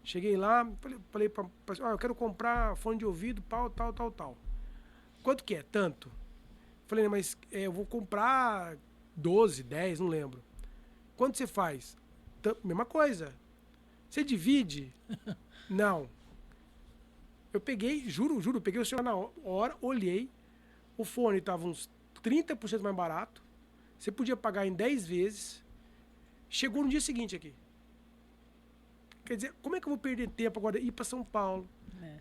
Cheguei lá, falei para eu quero comprar fone de ouvido, tal. Quanto que é? Tanto. Falei, mas eu vou comprar 12, 10, não lembro. Quanto você faz? Mesma coisa. Você divide? Não. Eu peguei, juro, peguei o celular na hora, olhei, o fone estava uns 30% mais barato, você podia pagar em 10 vezes, chegou no dia seguinte aqui. Quer dizer, como é que eu vou perder tempo agora ir para São Paulo?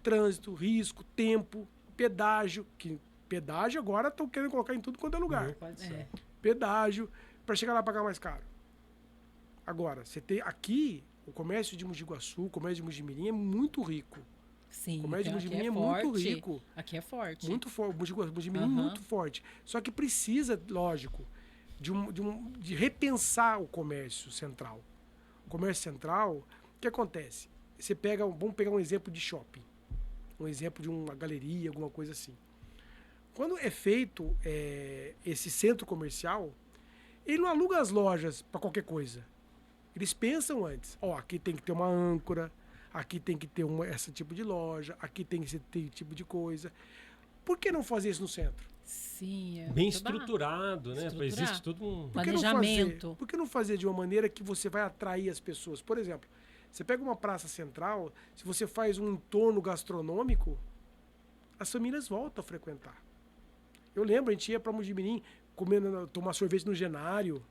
Trânsito, risco, tempo, pedágio, que pedágio agora estão querendo colocar em tudo quanto é lugar. Pedágio, para chegar lá e pagar mais caro. Agora, você tem aqui, o comércio de Mogi Guaçu, o comércio de Mogi Mirim é muito rico. Sim, o comércio de Mogi Mirim é muito rico. Aqui é forte. Muito forte. Mogi Mirim é muito forte. Só que precisa, lógico, de repensar o comércio central. comércio central, o que acontece? Vamos pegar um exemplo de shopping, um exemplo de uma galeria, alguma coisa assim. Quando é feito esse centro comercial, ele não aluga as lojas para qualquer coisa. Eles pensam antes, aqui tem que ter uma âncora, aqui tem que ter esse tipo de loja, aqui tem que ter esse tipo de coisa. Por que não fazer isso no centro? Sim. Bem estruturado, né? Existe todo um planejamento. Por que não fazer de uma maneira que você vai atrair as pessoas? Por exemplo, você pega uma praça central, se você faz um entorno gastronômico, as famílias voltam a frequentar. Eu lembro, a gente ia para Mojimirim tomar sorvete no Genário.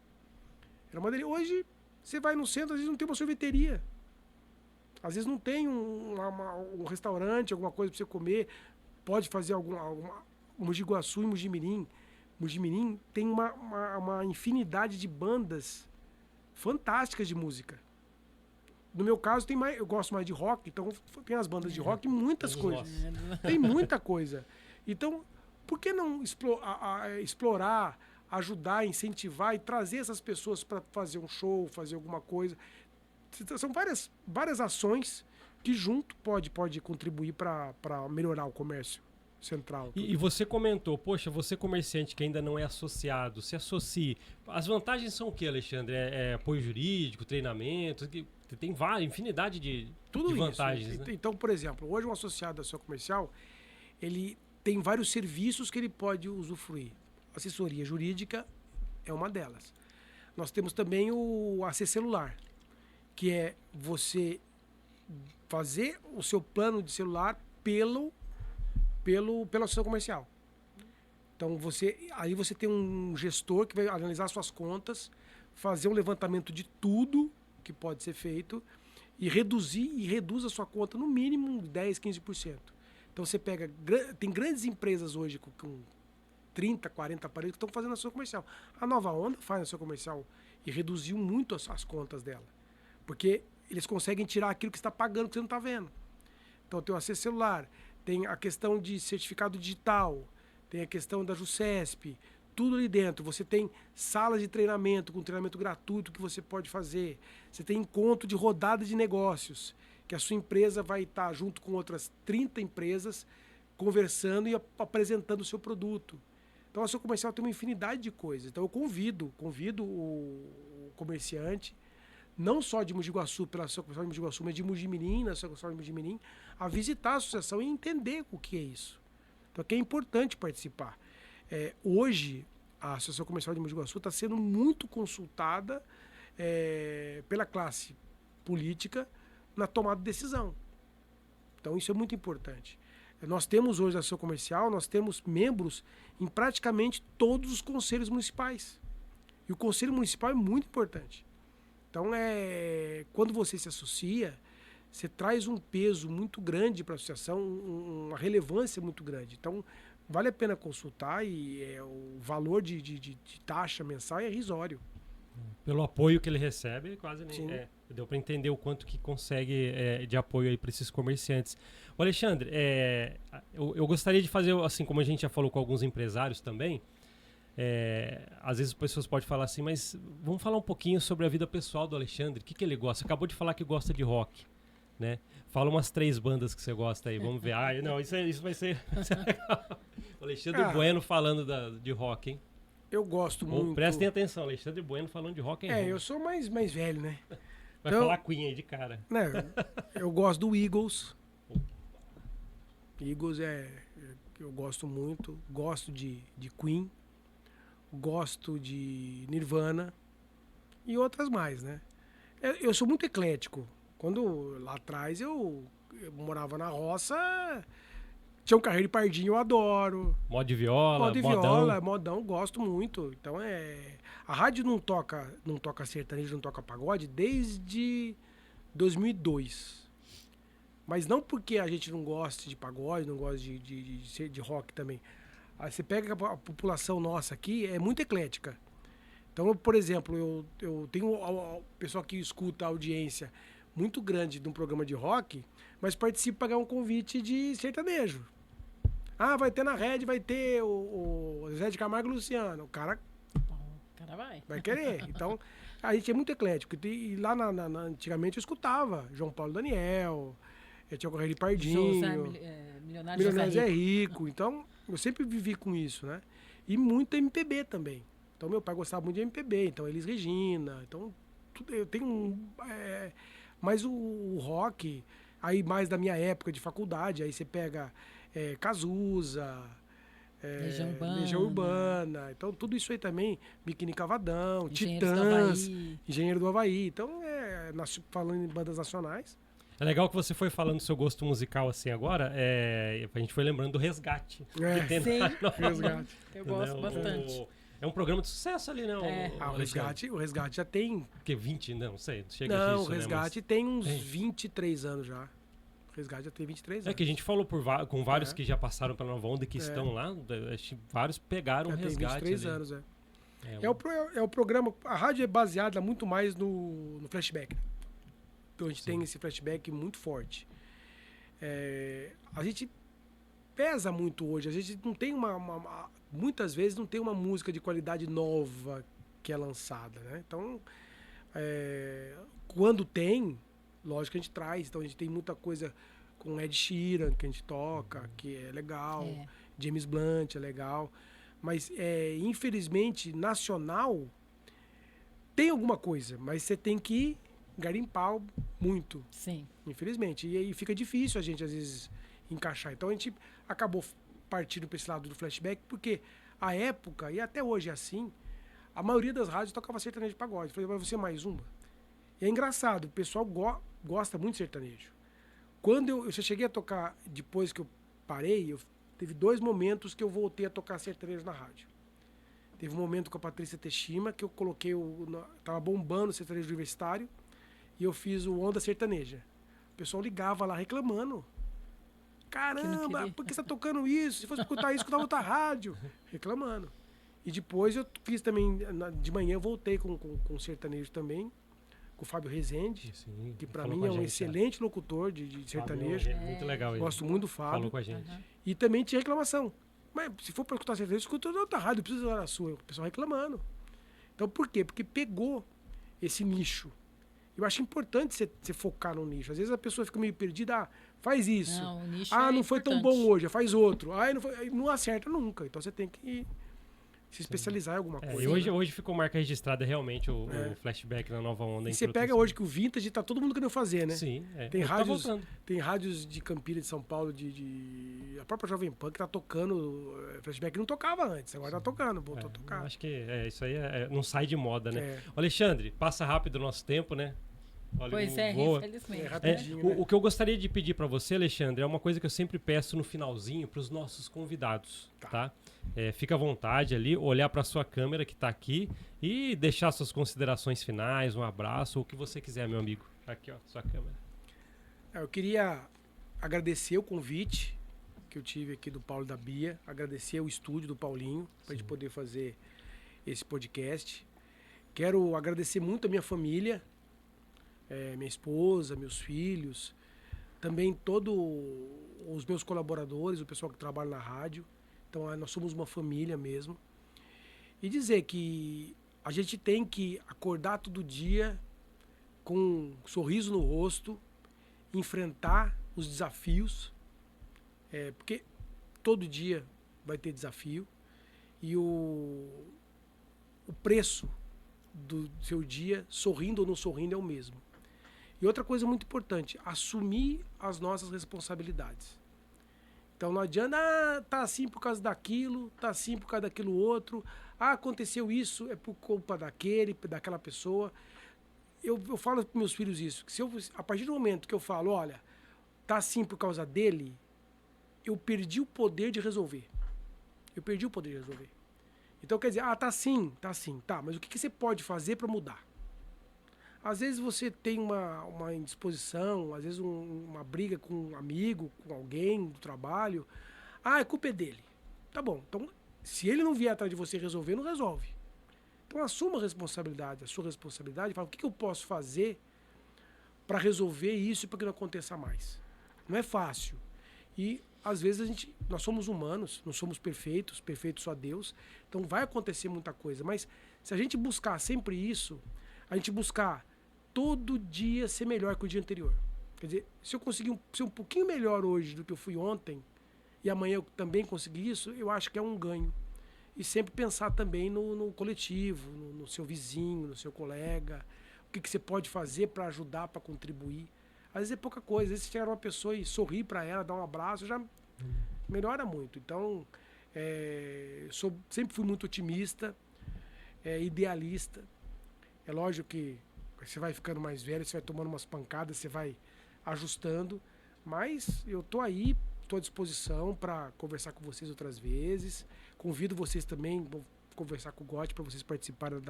Era uma delícia. Hoje, você vai no centro, às vezes não tem uma sorveteria. Às vezes não tem um restaurante, alguma coisa para você comer. Pode fazer Mogi Guaçu e Mojimirim. Mojimirim tem uma infinidade de bandas fantásticas de música. No meu caso, eu gosto mais de rock, então tem as bandas de rock e muitas coisas. Tem muita coisa. Então, por que não explorar, ajudar, incentivar e trazer essas pessoas para fazer um show, fazer alguma coisa? São várias ações que junto pode contribuir para melhorar o comércio central. E você comentou, poxa, você comerciante que ainda não é associado, se associe. As vantagens são o que, Alexandre? Apoio jurídico, treinamento, tem infinidade de vantagens. Né? Então, por exemplo, hoje um associado da sua comercial, ele tem vários serviços que ele pode usufruir. Assessoria jurídica é uma delas. Nós temos também o AC Celular, que é você fazer o seu plano de celular pela associação comercial. Então, aí você tem um gestor que vai analisar suas contas, fazer um levantamento de tudo que pode ser feito e reduz a sua conta no mínimo 10%, 15%. Então, você tem grandes empresas hoje com 30, 40 aparelhos que estão fazendo a sua comercial. A Nova Onda faz a sua comercial e reduziu muito as contas dela. Porque eles conseguem tirar aquilo que você está pagando que você não está vendo. Então, tem o acesso celular, tem a questão de certificado digital, tem a questão da JuCesp, tudo ali dentro. Você tem salas de treinamento, com treinamento gratuito que você pode fazer. Você tem encontro de rodada de negócios, que a sua empresa vai estar junto com outras 30 empresas, conversando e apresentando o seu produto. Então, a sua comercial tem uma infinidade de coisas. Então, eu convido o comerciante, não só de Mogi Guaçu, pela sua comercial de Mogi Guaçu, mas de Mojimirim, na sua comercial de Mojimirim, a visitar a associação e entender o que é isso. Então, aqui é importante participar. Hoje, a Associação Comercial de Mogi Guaçu está sendo muito consultada pela classe política na tomada de decisão. Então, isso é muito importante. Nós temos hoje a Associação Comercial, nós temos membros em praticamente todos os conselhos municipais. E o conselho municipal é muito importante. Então, quando você se associa, você traz um peso muito grande para a associação, uma relevância muito grande. Então, vale a pena consultar e o valor de taxa mensal é irrisório. Pelo apoio que ele recebe, quase nem... Deu para entender o quanto que consegue de apoio aí para esses comerciantes. Ô Alexandre, eu gostaria de fazer, assim como a gente já falou com alguns empresários também, às vezes as pessoas podem falar assim, mas vamos falar um pouquinho sobre a vida pessoal do Alexandre. O que ele gosta? Você acabou de falar que gosta de rock, né? Fala umas 3 bandas que você gosta aí, vamos ver. Não, isso vai ser legal. O Alexandre Bueno falando de rock, hein? Eu gosto muito. Prestem atenção, Alexandre Bueno falando de rock and roll. Eu sou mais velho, né? Vai falar Queen aí de cara. Né, eu gosto do Eagles. Eagles eu gosto muito. Gosto de Queen. Gosto de Nirvana. E outras mais, né? Eu sou muito eclético. Quando lá atrás eu morava na roça, tinha um carreiro de pardinho, eu adoro. Modo de viola, modão, gosto muito. Então a rádio não toca sertanejo, não toca pagode desde 2002. Mas não porque a gente não gosta de pagode, não gosta de rock também. Aí você pega a população nossa aqui, é muito eclética. Então, por exemplo, eu tenho o pessoal que escuta a audiência muito grande de um programa de rock, mas participa para ganhar um convite de sertanejo. Vai ter na Rede, vai ter o Zé de Camargo e Luciano. O cara Vai querer. Então, a gente é muito eclético. E lá antigamente eu escutava João Paulo Daniel, tinha o Correio Pardinho, Milionário Zé Rico. Então, eu sempre vivi com isso, né? E muito MPB também. Então, meu pai gostava muito de MPB. Então, Elis Regina. Então, eu tenho mas o rock, aí mais da minha época de faculdade, aí você pega Cazuza, Legião Urbana. Então, tudo isso aí também, Biquíni Cavadão, Titãs, Engenheiro do Havaí. Então, falando em bandas nacionais. É legal que você foi falando do seu gosto musical assim agora, a gente foi lembrando do Resgate. Sim, Resgate. Eu gosto bastante. É um programa de sucesso ali, né? O Resgate já tem... Que 20, não sei. Chega não, disso, o Resgate né? tem uns 23 anos já. O Resgate já tem 23 anos. É que a gente falou com vários que já passaram pela Nova Onda e que estão lá, vários pegaram o Resgate. Tem 23 anos, o programa... A rádio é baseada muito mais no flashback. Então a gente tem esse flashback muito forte. A gente pesa muito hoje. A gente não tem muitas vezes não tem uma música de qualidade nova que é lançada, né? Então, quando tem, lógico que a gente traz. Então a gente tem muita coisa com Ed Sheeran que a gente toca, que é legal. James Blunt é legal. Mas, infelizmente, nacional tem alguma coisa, mas você tem que garimpar muito. Sim. Infelizmente. E aí fica difícil a gente, às vezes, encaixar. Então a gente acabou partindo para esse lado do flashback, porque a época, e até hoje é assim, a maioria das rádios tocava sertanejo de pagode. Eu falei, vai você mais uma? E é engraçado, o pessoal gosta muito de sertanejo. Quando eu cheguei a tocar, depois que eu parei, teve 2 momentos que eu voltei a tocar sertanejo na rádio. Teve um momento com a Patrícia Teshima, que eu coloquei, tava bombando o sertanejo universitário, e eu fiz o Onda Sertaneja. O pessoal ligava lá reclamando. Caramba, por que você tá tocando isso? Se fosse escutar isso, escutava outra rádio. Reclamando. E depois eu fiz também, de manhã eu voltei com sertanejo também, com o Fábio Rezende, que para mim é um excelente locutor de sertanejo. Muito legal. Gosto muito do Fábio. Falou com a gente. E também tinha reclamação. Mas se for para escutar sertanejo, escuta outra rádio, precisa da sua. O pessoal reclamando. Então por quê? Porque pegou esse nicho. Eu acho importante você focar no nicho. Às vezes a pessoa fica meio perdida, faz isso. Não, o nicho não foi tão bom hoje, faz outro. Não acerta nunca. Então você tem que se especializar em alguma coisa. E hoje ficou marca registrada realmente o flashback na Nova Onda. E você pega hoje que o vintage tá todo mundo querendo fazer, né? Sim. Tem rádios de Campinas, de São Paulo, a própria Jovem Pan que tá tocando flashback, não tocava antes, agora tá tocando, voltou a tocar. Acho que isso aí não sai de moda, né? Alexandre, passa rápido o nosso tempo, né? Olha, pois infelizmente. Rapidinho, né? O que eu gostaria de pedir para você, Alexandre, é uma coisa que eu sempre peço no finalzinho para os nossos convidados, tá? Fica à vontade ali, olhar para sua câmera que está aqui e deixar suas considerações finais, um abraço, ou o que você quiser, meu amigo. Aqui, ó, sua câmera. Eu queria agradecer o convite que eu tive aqui do Paulo e da Bia, agradecer o estúdio do Paulinho para a gente poder fazer esse podcast. Quero agradecer muito a minha família, minha esposa, meus filhos, também todos os meus colaboradores, o pessoal que trabalha na rádio. Então nós somos uma família mesmo. E dizer que a gente tem que acordar todo dia com um sorriso no rosto, enfrentar os desafios, porque todo dia vai ter desafio, e o preço do seu dia, sorrindo ou não sorrindo, é o mesmo. E outra coisa muito importante, assumir as nossas responsabilidades. Então não adianta, tá assim por causa daquilo, tá assim por causa daquilo outro, aconteceu isso, é por culpa daquela pessoa. Eu falo para meus filhos isso, que a partir do momento que eu falo, olha, tá assim por causa dele, eu perdi o poder de resolver. Então quer dizer, tá assim, tá, mas o que você pode fazer para mudar? Às vezes você tem uma indisposição, às vezes uma briga com um amigo, com alguém do trabalho. A culpa é dele. Tá bom, então se ele não vier atrás de você resolver, não resolve. Então assuma a sua responsabilidade, fala o que eu posso fazer para resolver isso e para que não aconteça mais. Não é fácil. E às vezes nós somos humanos, não somos perfeitos só Deus, então vai acontecer muita coisa, mas Se a gente buscar sempre isso, a gente buscar todo dia ser melhor que o dia anterior. Quer dizer, se eu conseguir ser um pouquinho melhor hoje do que eu fui ontem, e amanhã eu também conseguir isso, eu acho que é um ganho. E sempre pensar também no coletivo, no seu vizinho, no seu colega, o que você pode fazer para ajudar, para contribuir. Às vezes é pouca coisa, às vezes você chegar uma pessoa e sorrir para ela, dar um abraço, já melhora muito. Então, sempre fui muito otimista, idealista. É lógico que você vai ficando mais velho, você vai tomando umas pancadas, você vai ajustando, mas eu tô aí, estou à disposição para conversar com vocês outras vezes. Convido vocês também, vou conversar com o Gotti para vocês participarem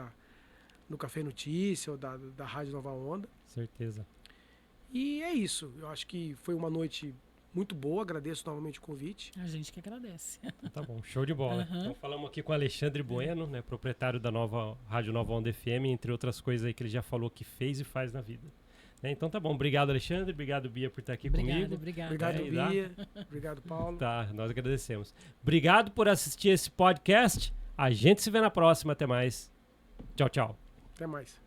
no Café Notícia ou da Rádio Nova Onda. Certeza. E é isso. Eu acho que foi uma noite muito boa. Agradeço novamente o convite. A gente que agradece. Tá bom, show de bola. Então falamos aqui com o Alexandre Bueno, né, proprietário da Rádio Nova Onda FM, entre outras coisas aí que ele já falou que fez e faz na vida. Então tá bom, obrigado Alexandre, obrigado Bia por estar aqui comigo. Obrigado Bia, obrigado Paulo. Tá, nós agradecemos. Obrigado por assistir esse podcast, a gente se vê na próxima, até mais. Tchau, tchau. Até mais.